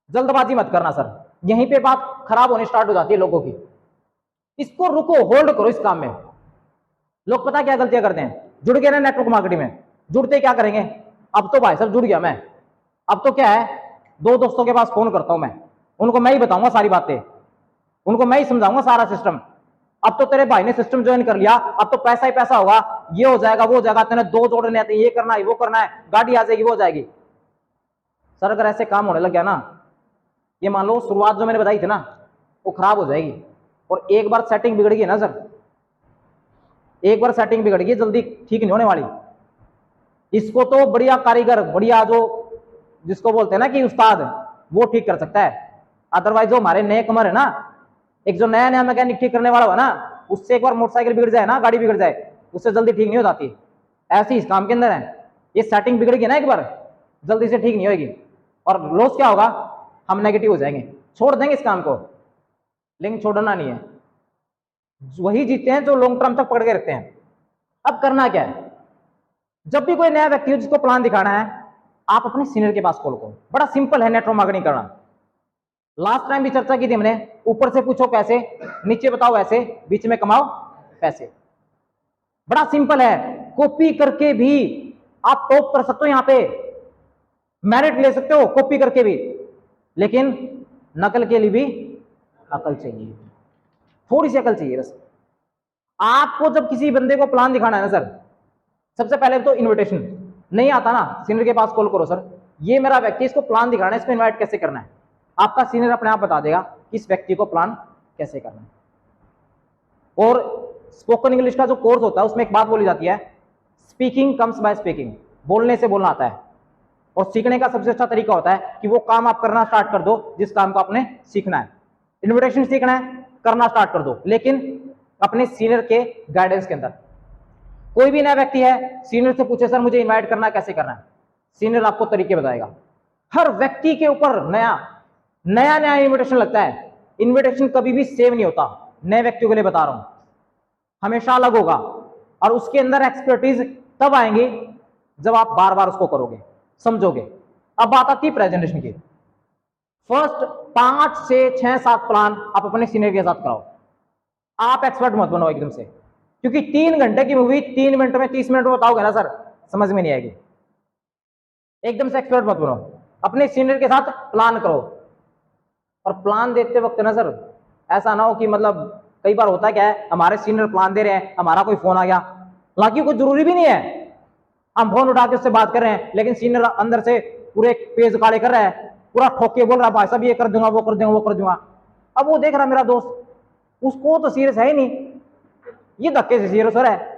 जल्दबाजी मत करना सर, यहीं पे बात खराब होनी स्टार्ट हो जाती है लोगों की। इसको रुको, होल्ड करो इस काम में। लोग पता क्या गलतियां करते हैं, जुड़ गए ना नेटवर्क मार्केटिंग में, जुड़ते क्या करेंगे, अब तो भाई सर जुड़ गया मैं, अब तो क्या है 2 दोस्तों के पास फोन करता हूं मैं, उनको मैं ही बताऊंगा सारी बातें, उनको मैं ही समझाऊंगा सारा सिस्टम। अब तो तेरे भाई ने सिस्टम ज्वाइन कर लिया, अब तो पैसा ही पैसा होगा, ये हो जाएगा वो हो जाएगा, तेने 2 जोड़ने आते, ये करना है वो करना है, गाड़ी आ जाएगी वो हो जाएगी। सर अगर ऐसे काम होने लग गया ना, ये मान लो शुरुआत जो मैंने बताई थी ना वो खराब हो जाएगी। और एक बार सेटिंग बिगड़ गई ना सर, एक बार सेटिंग बिगड़ गई जल्दी ठीक नहीं होने वाली। इसको तो बढ़िया कारीगर, बढ़िया जो जिसको बोलते हैं ना कि उस्ताद, वो ठीक कर सकता है। अदरवाइज जो हमारे नए कमर है ना, एक जो नया नया मैकेनिक ठीक करने वाला हो ना, उससे एक बार मोटरसाइकिल बिगड़ जाए ना, गाड़ी बिगड़ जाए, उससे जल्दी ठीक नहीं हो जाती। ऐसी इस काम के अंदर है, ये सेटिंग बिगड़ गई ना एक बार, जल्दी से ठीक नहीं होगी, और लॉस क्या होगा, हम नेगेटिव हो जाएंगे, छोड़ देंगे इस काम को। लेकिन छोड़ना नहीं है, वही जीतते हैं जो लॉन्ग टर्म तक पकड़ के रखते हैं। अब करना क्या है, जब भी कोई नया व्यक्ति हो जिसको प्लान दिखाना है, आप अपने सीनियर के पास कॉल करो। बड़ा सिंपल है नेटवर्क मार्केटिंग करना। लास्ट टाइम भी चर्चा की थी हमने, ऊपर से पूछो कैसे, नीचे बताओ ऐसे, बीच में कमाओ पैसे। बड़ा सिंपल है, कॉपी करके भी आप टॉप कर सकते हो, यहां पे मेरिट ले सकते हो कॉपी करके भी, लेकिन नकल के लिए भी अकल चाहिए, थोड़ी सी अकल चाहिए बस। आपको जब किसी बंदे को प्लान दिखाना है ना सर, सबसे पहले तो इनविटेशन नहीं आता ना, सीनियर के पास कॉल करो, सर ये मेरा व्यक्ति, इसको प्लान दिखाना है, इसको इनवाइट कैसे करना है। आपका सीनियर अपने आप बता देगा कि इस व्यक्ति को प्लान कैसे करना है। और स्पोकन इंग्लिश का जो कोर्स होता है उसमें एक बात बोली जाती है, स्पीकिंग कम्स बाय स्पीकिंग, बोलने से बोलना आता है। और सीखने का सबसे अच्छा तरीका होता है कि वो काम आप करना स्टार्ट कर दो जिस काम को आपने सीखना है। इन्विटेशन सीखना है, करना स्टार्ट कर दो, लेकिन अपने सीनियर के गाइडेंस के अंदर। कोई भी नया व्यक्ति है, सीनियर से पूछे सर मुझे इनवाइट करना है, कैसे करना है, सीनियर आपको तरीके बताएगा। हर व्यक्ति के ऊपर नया नया इन्विटेशन लगता है, इन्विटेशन कभी भी सेव नहीं होता, नए व्यक्तियों के लिए बता रहा हूं, हमेशा अलग होगा। और उसके अंदर एक्सपर्टीज तब आएंगी जब आप बार बार उसको करोगे, समझोगे। अब बात आती है प्रेजेंटेशन की। फर्स्ट 5 से 6-7 प्लान आप अपने सीनियर के साथ कराओ। आप एक्सपर्ट मत बनो एकदम से, क्योंकि 3 घंटे की मूवी 3 मिनट में 30 मिनट में बताओगे ना सर, समझ में नहीं आएगी। एकदम से एक्सपर्ट मत बनो, अपने सीनियर के साथ प्लान करो। और प्लान देते वक्त ना सर ऐसा ना हो कि मतलब कई बार होता क्या है, हमारे सीनियर प्लान दे रहे हैं, हमारा कोई फोन आ गया, हालांकि कोई जरूरी भी नहीं है, हम फोन उठा के उससे बात कर रहे हैं, लेकिन सीनियर अंदर से पूरे पेज काले कर रहा है, पूरा ठोक के बोल रहा है भाई साहब ये कर दूंगा, वो कर दूंगा, वो कर दूंगा। अब वो देख रहा मेरा दोस्त, उसको तो सीरियस है ही नहीं, ये धक्के से सीरियस हो रहा है।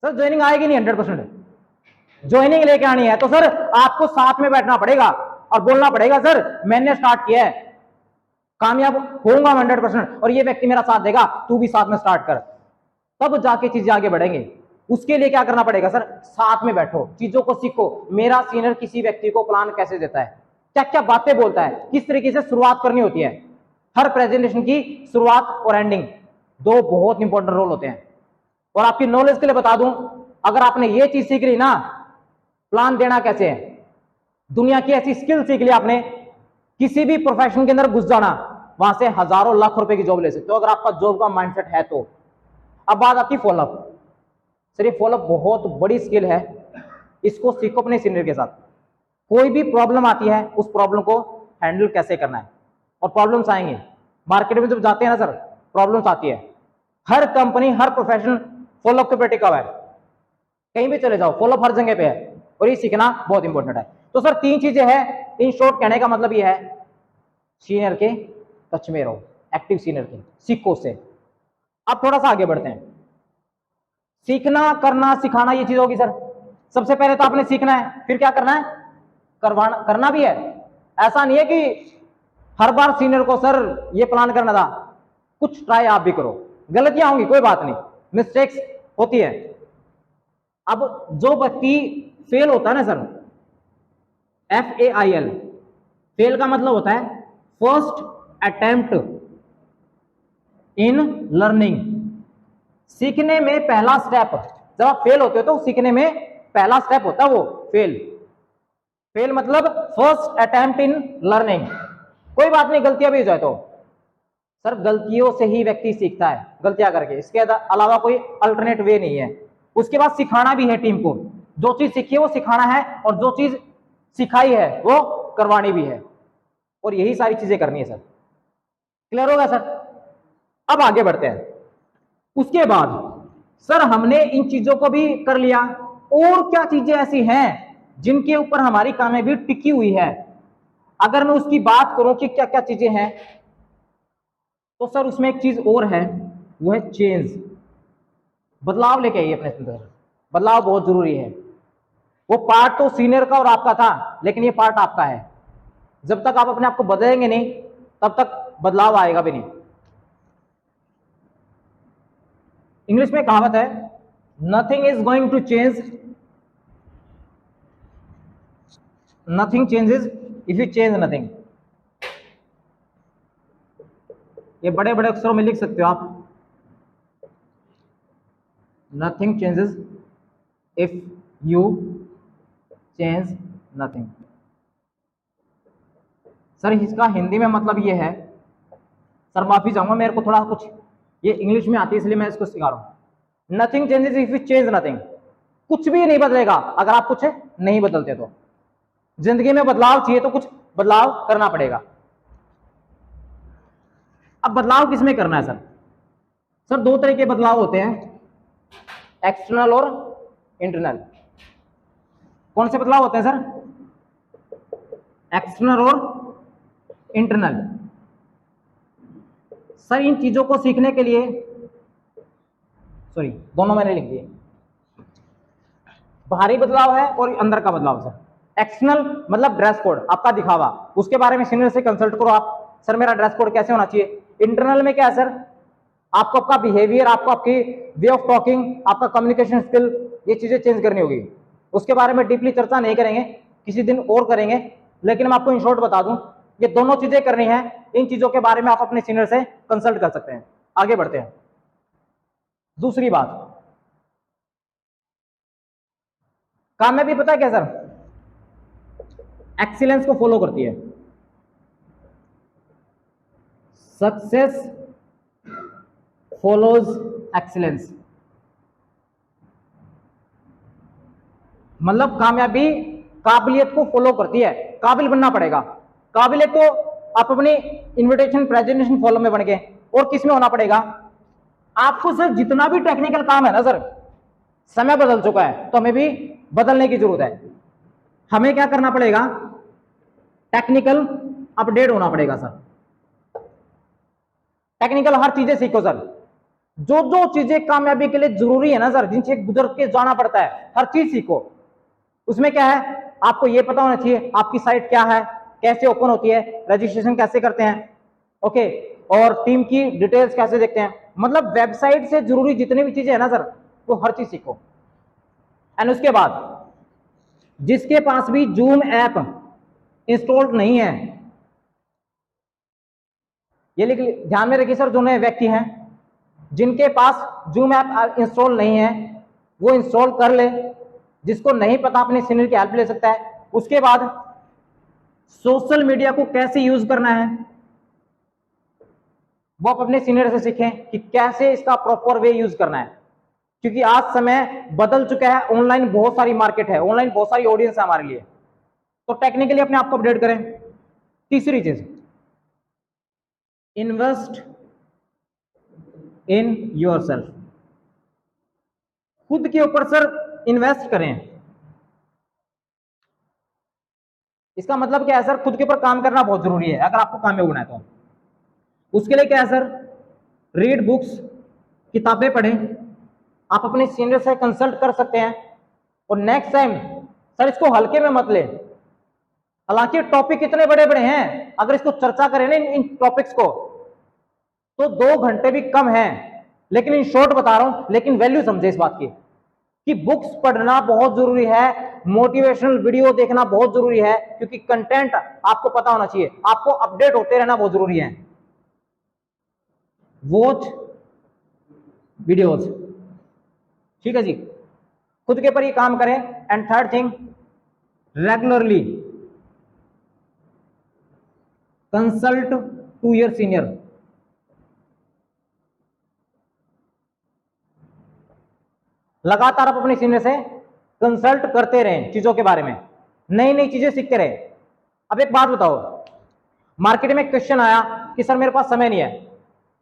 सर ज्वाइनिंग आएगी नहीं 100%, ज्वाइनिंग लेके आनी है तो सर आपको साथ में बैठना पड़ेगा और बोलना पड़ेगा सर मैंने स्टार्ट किया है, कामयाब होऊंगा 100%, और ये व्यक्ति मेरा साथ देगा, तू भी साथ में स्टार्ट कर, तब जाके चीजें आगे बढ़ेंगे। उसके लिए क्या करना पड़ेगा सर, साथ में बैठो, चीजों को सीखो। मेरा सीनियर किसी व्यक्ति को प्लान कैसे देता है, क्या क्या बातें बोलता है, किस तरीके से शुरुआत करनी होती है, हर प्रेजेंटेशन की शुरुआत और एंडिंग दो बहुत इंपॉर्टेंट रोल होते हैं। और आपकी नॉलेज के लिए बता दूं, अगर आपने ये चीज सीख ली ना, प्लान देना कैसे है, दुनिया की ऐसी स्किल सीख ली आपने, किसी भी प्रोफेशन के अंदर घुस जाना, वहां से हजारों लाख रुपए की जॉब ले सकते हो अगर आपका जॉब का माइंडसेट है तो। अब बात आती फॉलोअप। सर ये फॉलोअप बहुत बड़ी स्किल है, इसको सीखो अपने सीनियर के साथ। कोई भी प्रॉब्लम आती है, उस प्रॉब्लम को हैंडल कैसे करना है, और प्रॉब्लम्स आएंगे मार्केट में जब जाते हैं ना सर, प्रॉब्लम्स आती है। हर कंपनी, हर प्रोफेशन फॉलोअप के प्रति टिका हुआ है, कहीं भी चले जाओ फॉलोअप हर जगह पे है, और ये सीखना बहुत इंपॉर्टेंट है। तो सर 3 चीजें हैं, इन शॉर्ट कहने का मतलब ये है, सीनियर के टच में रहो, एक्टिव सीनियर के, सीखो उससे। अब थोड़ा सा आगे बढ़ते हैं, सीखना, करना, सिखाना, ये चीज होगी सर। सबसे पहले तो आपने सीखना है, फिर क्या करना है, करना भी है। ऐसा नहीं है कि हर बार सीनियर को सर ये प्लान करना था, कुछ ट्राई आप भी करो, गलतियां होंगी कोई बात नहीं, मिस्टेक्स होती है। अब जो व्यक्ति फेल होता है ना सर, FAIL, फेल का मतलब होता है फर्स्ट अटेम्प्ट इन लर्निंग, सीखने में पहला स्टेप। जब आप फेल होते हो तो सीखने में पहला स्टेप होता है वो फेल। फेल मतलब फर्स्ट अटेम्प्ट इन लर्निंग। कोई बात नहीं, गलतियां भी हो जाए तो सर, गलतियों से ही व्यक्ति सीखता है, गलतियां करके, इसके अलावा कोई अल्टरनेट वे नहीं है। उसके बाद सिखाना भी है टीम को, जो चीज सीखी है वो सिखाना है, और जो चीज सिखाई है वो करवानी भी है, और यही सारी चीजें करनी है सर। क्लियर होगा सर? अब आगे बढ़ते हैं। उसके बाद सर हमने इन चीजों को भी कर लिया, और क्या चीजें ऐसी हैं जिनके ऊपर हमारी कामयाबी टिकी हुई है? अगर मैं उसकी बात करूं कि क्या क्या चीजें हैं, तो सर उसमें एक चीज और है, वो है चेंज, बदलाव लेके आइए अपने अंदर। बदलाव बहुत जरूरी है। वो पार्ट तो सीनियर का और आपका था, लेकिन ये पार्ट आपका है। जब तक आप अपने आप को बदलेंगे नहीं, तब तक बदलाव आएगा भी नहीं। इंग्लिश में कहावत है, nothing is going to change, nothing changes if you change nothing. ये बड़े बड़े अक्षरों में लिख सकते हो आप, nothing changes if you change nothing. Sir इसका हिंदी में मतलब ये है, सर माफी चाहूंगा, मेरे को थोड़ा कुछ ये इंग्लिश में आती है इसलिए मैं इसको सिखा रहा हूं। Nothing changes if you change nothing, कुछ भी नहीं बदलेगा अगर आप कुछ नहीं बदलते। तो जिंदगी में बदलाव चाहिए तो कुछ बदलाव करना पड़ेगा। अब बदलाव किसमें करना है सर? सर 2 तरह के बदलाव होते हैं, एक्सटर्नल और इंटरनल। कौन से बदलाव होते हैं सर? एक्सटर्नल और इंटरनल। सर इन चीजों को सीखने के लिए, सॉरी दोनों मैंने लिख दिए, बाहरी बदलाव है और अंदर का बदलाव सर। एक्सटर्नल मतलब ड्रेस कोड, आपका दिखावा, उसके बारे में सीनियर से कंसल्ट करो आप, सर मेरा ड्रेस कोड कैसे होना चाहिए। इंटरनल में क्या है सर? आपको आपका बिहेवियर, आपको आपकी वे ऑफ टॉकिंग, आपका कम्युनिकेशन स्किल, ये चीजें चेंज करनी होगी। उसके बारे में डीपली चर्चा नहीं करेंगे, किसी दिन और करेंगे, लेकिन मैं आपको इन शॉर्ट बता दूं, ये दोनों चीजें करनी है। इन चीजों के बारे में आप अपने सीनियर से कंसल्ट कर सकते हैं। आगे बढ़ते हैं। दूसरी बात, कामयाबी पता है क्या सर? एक्सीलेंस को फॉलो करती है। सक्सेस फॉलोज एक्सीलेंस, मतलब कामयाबी काबिलियत को फॉलो करती है। काबिल बनना पड़ेगा। काबिलियत तो आप अपनी इनविटेशन प्रेजेंटेशन फॉलो में बन गए, और किस में होना पड़ेगा? आपको सर जितना भी टेक्निकल काम है ना सर, समय बदल चुका है तो हमें भी बदलने की जरूरत है। हमें क्या करना पड़ेगा? टेक्निकल अपडेट होना पड़ेगा सर। टेक्निकल हर चीजें सीखो सर, जो जो चीजें कामयाबी के लिए जरूरी है ना सर, जिनसे गुजर के जाना पड़ता है, हर चीज सीखो। उसमें क्या है, आपको ये पता होना चाहिए आपकी साइट क्या है, कैसे ओपन होती है, रजिस्ट्रेशन कैसे करते हैं, ओके, और टीम की डिटेल्स कैसे देखते हैं। मतलब वेबसाइट से जरूरी जितनी भी चीजें है ना सर, वो हर चीज सीखो। एंड उसके बाद जिसके पास भी जूम ऐप इंस्टॉल्ड नहीं है, ये लिख ध्यान में रखिए सर, जो नए व्यक्ति हैं जिनके पास जूम ऐप इंस्टॉल नहीं है वो इंस्टॉल कर ले। जिसको नहीं पता अपने सीनियर की हेल्प ले सकता है। उसके बाद सोशल मीडिया को कैसे यूज करना है वो आप अपने सीनियर से सीखें कि कैसे इसका प्रॉपर वे यूज करना है, क्योंकि आज समय बदल चुका है। ऑनलाइन बहुत सारी मार्केट है, ऑनलाइन बहुत सारी ऑडियंस है हमारे लिए, तो टेक्निकली अपने आप को अपडेट करें। तीसरी चीज, इन्वेस्ट इन योरसेल्फ। खुद के ऊपर सर इन्वेस्ट करें। इसका मतलब क्या है सर? खुद के ऊपर काम करना बहुत जरूरी है अगर आपको कामयाब होना है तो। उसके लिए क्या है सर? रीड बुक्स, किताबें पढ़ें। आप अपने सीनियर से कंसल्ट कर सकते हैं। और नेक्स्ट टाइम सर इसको हल्के में मत ले। हालांकि टॉपिक इतने बड़े बड़े हैं, अगर इसको चर्चा करें ना इन टॉपिक्स को तो 2 घंटे भी कम है, लेकिन इन शॉर्ट बता रहा हूं। लेकिन वैल्यू समझे इस बात की कि बुक्स पढ़ना बहुत जरूरी है, मोटिवेशनल वीडियो देखना बहुत जरूरी है, क्योंकि कंटेंट आपको पता होना चाहिए, आपको अपडेट होते रहना बहुत जरूरी है। वॉच वीडियोस, ठीक है जी, खुद के ऊपर ये काम करें। And third thing, regularly consult to your senior. लगातार आप अपने सीनियर से कंसल्ट करते रहें चीजों के बारे में, नई नई चीजें सीखते रहे। अब एक बात बताओ, मार्केट में क्वेश्चन आया कि सर मेरे पास समय नहीं है,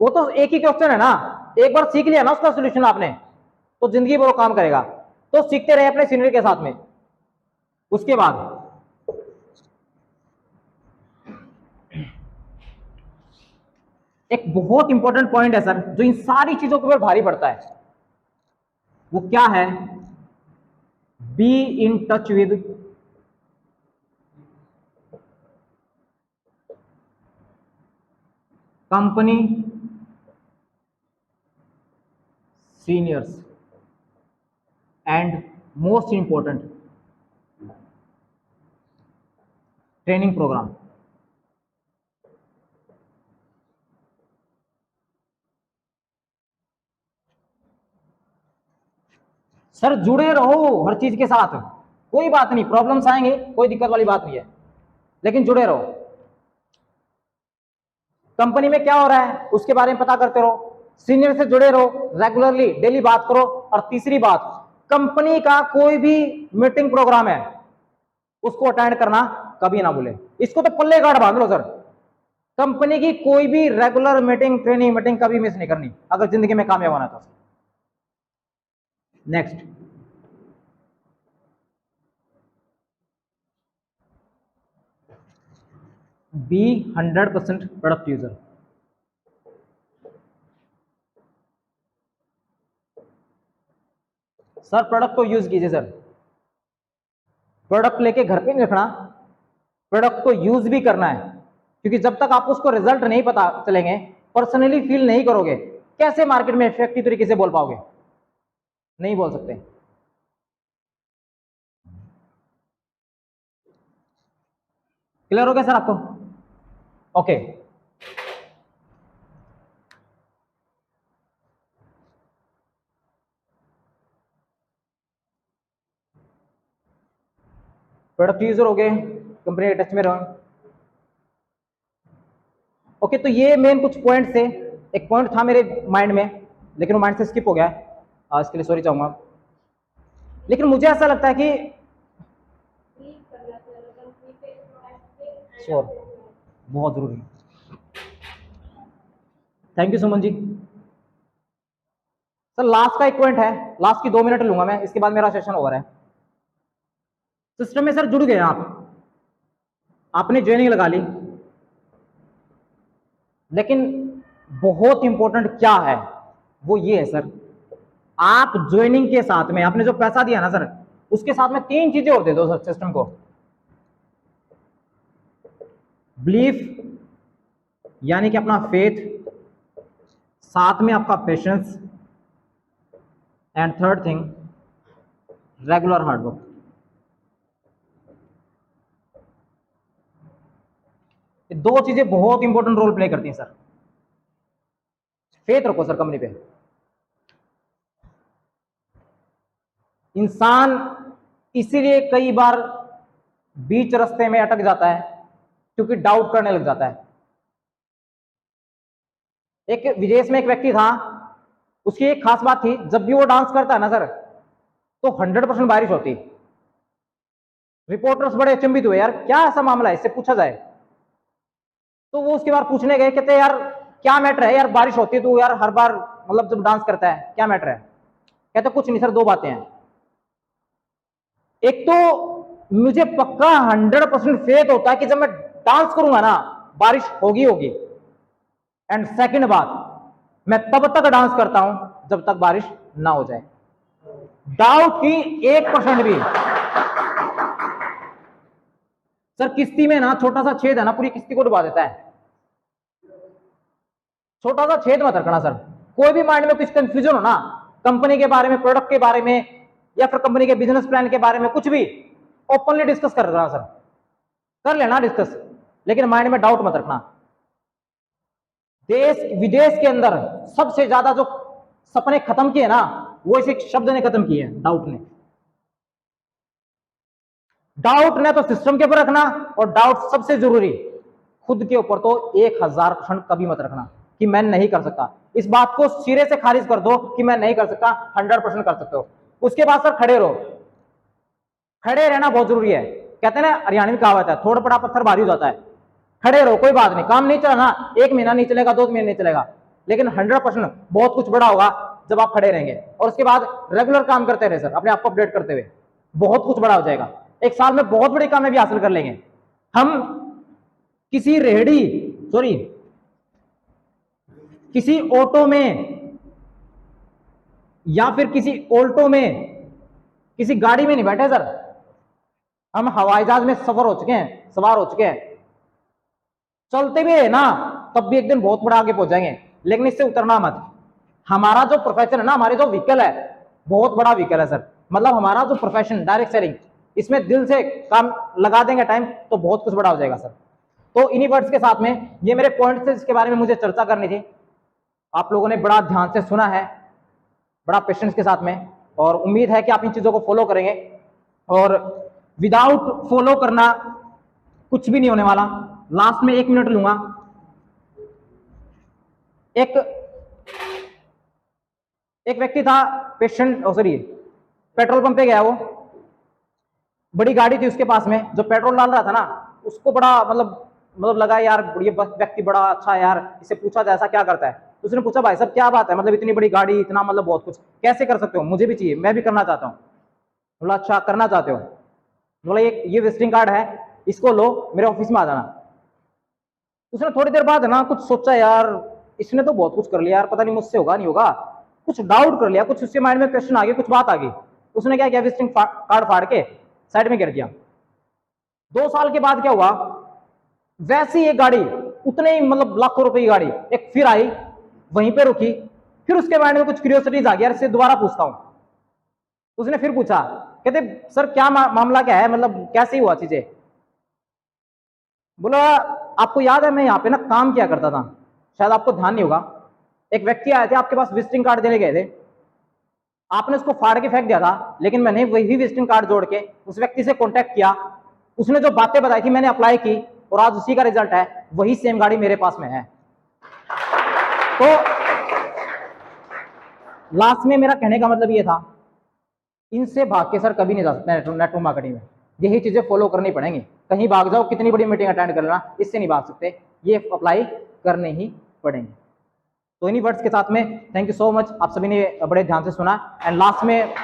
वो तो एक ही क्वेश्चन है ना, एक बार सीख लिया ना उसका सोल्यूशन आपने, तो जिंदगी भर वो काम करेगा। तो सीखते रहे अपने सीनियर के साथ में। उसके बाद एक बहुत इंपॉर्टेंट पॉइंट है सर, जो इन सारी चीजों के ऊपर भारी पड़ता है, वो क्या है? Be in touch with company seniors and most important training programme. Sir जुड़े रहो हर चीज के साथ, कोई बात नहीं, प्रॉब्लम्स आएंगे, कोई दिक्कत वाली बात नहीं है, लेकिन जुड़े रहो। कंपनी में क्या हो रहा है उसके बारे में पता करते रहो, सीनियर से जुड़े रहो, रेगुलरली डेली बात करो। और तीसरी बात, कंपनी का कोई भी मीटिंग प्रोग्राम है उसको अटेंड करना कभी ना भूले। इसको तो पल्ले गार्ड बांध लो सर, कंपनी की कोई भी रेगुलर मीटिंग, ट्रेनिंग मीटिंग कभी मिस नहीं करनी अगर जिंदगी में कामयाब होना है तो। Next, be 100% product user. Sir product को यूज कीजिए सर, प्रोडक्ट लेके घर पे नहीं रखना, प्रोडक्ट को यूज भी करना है। क्योंकि जब तक आप उसको रिजल्ट नहीं पता चलेंगे, पर्सनली फील नहीं करोगे, कैसे मार्केट में इफेक्टिव तरीके से बोल पाओगे? नहीं बोल सकते। क्लियर हो गया सर आपको? ओके, प्रोडक्ट यूजर हो गए, कंपनी के टच में रहो। ओके, तो ये मेन कुछ पॉइंट थे। एक पॉइंट था मेरे माइंड में, लेकिन वो माइंड से स्किप हो गया, इसके लिए सॉरी चाहूंगा। लेकिन मुझे ऐसा लगता है कि श्योर बहुत जरूरी है। Thank you Suman ji. Sir last का एक पॉइंट है, लास्ट की 2 मिनट लूंगा मैं, इसके बाद मेरा सेशन ओवर है। सिस्टम में सर जुड़ गए आपने ज्वाइनिंग लगा ली, लेकिन बहुत इंपॉर्टेंट क्या है वो ये है सर, आप ज्वाइनिंग के साथ में आपने जो पैसा दिया ना सर, उसके साथ में 3 चीजें और दे दो सर सिस्टम को। बिलीफ यानी कि अपना फेथ, साथ में आपका patience, and third thing regular hard work. ये 2 चीजें बहुत इंपॉर्टेंट रोल प्ले करती हैं सर। फेथ रखो सर कंपनी पे। इंसान इसीलिए कई बार बीच रास्ते में अटक जाता है क्योंकि डाउट करने लग जाता है। एक विदेश में एक व्यक्ति था, उसकी एक खास बात थी, जब भी वो डांस करता है ना सर तो 100% बारिश होती। रिपोर्टर्स बड़े अचंभित हुए, यार क्या ऐसा मामला है, इससे पूछा जाए। तो वो उसके बाद पूछने गए, कहते यार क्या मैटर है यार, बारिश होती है तो यार हर बार मतलब जब डांस करता है क्या मैटर है। कहते कुछ नहीं सर, 2 बातें हैं। एक तो मुझे पक्का 100% फेथ होता है कि जब मैं डांस करूंगा ना बारिश होगी होगी, एंड सेकंड बात, मैं तब तक डांस करता हूं जब तक बारिश ना हो जाए। डाउट की 1% भी। सर किश्ती में ना छोटा सा छेद है ना, पूरी किश्ती को डुबा देता है। छोटा सा छेद मत रखना सर। कोई भी माइंड में कुछ कंफ्यूजन हो ना, कंपनी के बारे में, प्रोडक्ट के बारे में, या फिर कंपनी के बिजनेस प्लान के बारे में, कुछ भी ओपनली डिस्कस कर रहा सर, कर लेना डिस्कस, लेकिन माइंड में डाउट मत रखना। देश विदेश के अंदर सबसे ज्यादा जो सपने खत्म किए ना, वो इस एक शब्द ने खत्म किए, डाउट ने। डाउट ने तो सिस्टम के ऊपर रखना, और डाउट सबसे जरूरी खुद के ऊपर तो 1000% कभी मत रखना कि मैं नहीं कर सकता। इस बात को सिरे से खारिज कर दो कि मैं नहीं कर सकता, 100% कर सकते हो। उसके बाद सर खड़े रहो। खड़े रहना बहुत जरूरी है। कहते हैं ना, हरियाणवी कहावत है, थोड़ा बड़ा पत्थर भारी हो जाता है। खड़े रहो, कोई बात नहीं, काम नहीं चला ना, 1 महीना नहीं चलेगा, 2 महीने नहीं चलेगा, लेकिन 100% बहुत कुछ बड़ा होगा जब आप खड़े रहेंगे। और उसके बाद रेगुलर काम करते रहे सर, अपने आप को अपडेट करते हुए, बहुत कुछ बड़ा हो जाएगा। 1 साल में बहुत बड़ी कामयाबी हासिल कर लेंगे। हम किसी किसी ऑटो में या फिर किसी ऑल्टो में, किसी गाड़ी में नहीं बैठे सर, हम हवाई जहाज में सवार हो चुके हैं। चलते भी है ना, तब भी एक दिन बहुत बड़ा आगे पहुंच जाएंगे, लेकिन इससे उतरना मत। हमारा जो प्रोफेशन है ना, हमारे जो व्हीकल है, बहुत बड़ा व्हीकल है सर। मतलब हमारा जो प्रोफेशन डायरेक्ट सेलिंग, इसमें दिल से काम लगा देंगे टाइम तो बहुत कुछ बड़ा हो जाएगा सर। तो इन्हीं वर्ड्स के साथ में ये मेरे पॉइंट्स थे जिसके बारे में मुझे चर्चा करनी थी। आप लोगों ने बड़ा ध्यान से सुना है, बड़ा पेशेंस के साथ में, और उम्मीद है कि आप इन चीजों को फॉलो करेंगे। और विदाउट फॉलो करना कुछ भी नहीं होने वाला। लास्ट में 1 मिनट लूंगा। एक व्यक्ति था, पेट्रोल पंप पे गया, वो बड़ी गाड़ी थी उसके पास में, जो पेट्रोल डाल रहा था ना, उसको बड़ा मतलब लगा यार ये व्यक्ति बड़ा अच्छा है यार, इसे पूछा जाए ऐसा क्या करता है। उसने पूछा भाई साहब क्या बात है, मतलब इतनी बड़ी गाड़ी, इतना मतलब बहुत कुछ कैसे कर सकते हो, मुझे भी चाहिए, मैं भी करना चाहता हूँ। बोला अच्छा करना चाहते हो, बोला ये विजिटिंग कार्ड है, इसको लो, मेरे ऑफिस में आ जाना। उसने थोड़ी देर बाद ना कुछ सोचा, यार इसने तो बहुत कुछ कर लिया यार, पता नहीं मुझसे होगा नहीं होगा, कुछ डाउट कर लिया, कुछ उसके माइंड में क्वेश्चन आ गया, कुछ बात आ गई। उसने क्या किया, विजिटिंग कार्ड फाड़ के साइड में गिर दिया। 2 साल के बाद क्या हुआ, वैसी एक गाड़ी, उतने ही मतलब लाखों रुपए की गाड़ी एक फिर आई, वहीं पे रुकी। फिर उसके माइंड में कुछ क्यूरियोसिटीज आ गया, इससे दोबारा पूछता हूं। उसने फिर पूछा, कहते सर क्या मामला क्या है, मतलब कैसे हुआ चीजें। बोला आपको याद है मैं यहाँ पे ना काम किया करता था, शायद आपको ध्यान नहीं होगा। एक व्यक्ति आए थे आपके पास, विजिटिंग कार्ड देने गए थे, आपने उसको फाड़ के फेंक दिया था, लेकिन मैंने वही विजिटिंग कार्ड जोड़ के उस व्यक्ति से कांटेक्ट किया, उसने जो बातें बताई थी मैंने अप्लाई की, और आज उसी का रिजल्ट है, वही सेम गाड़ी मेरे पास में है। तो लास्ट में मेरा कहने का मतलब ये था, इनसे भाग के सर कभी नहीं जा सकते नेटवर्क मार्केटिंग में। यही चीजें फॉलो करनी पड़ेंगी। कहीं भाग जाओ, कितनी बड़ी मीटिंग अटेंड कर लेना, इससे नहीं भाग सकते, ये अप्लाई करने ही पड़ेंगे। तो इन्हीं वर्ड्स के साथ में थैंक यू सो मच, आप सभी ने बड़े ध्यान से सुना। एंड लास्ट में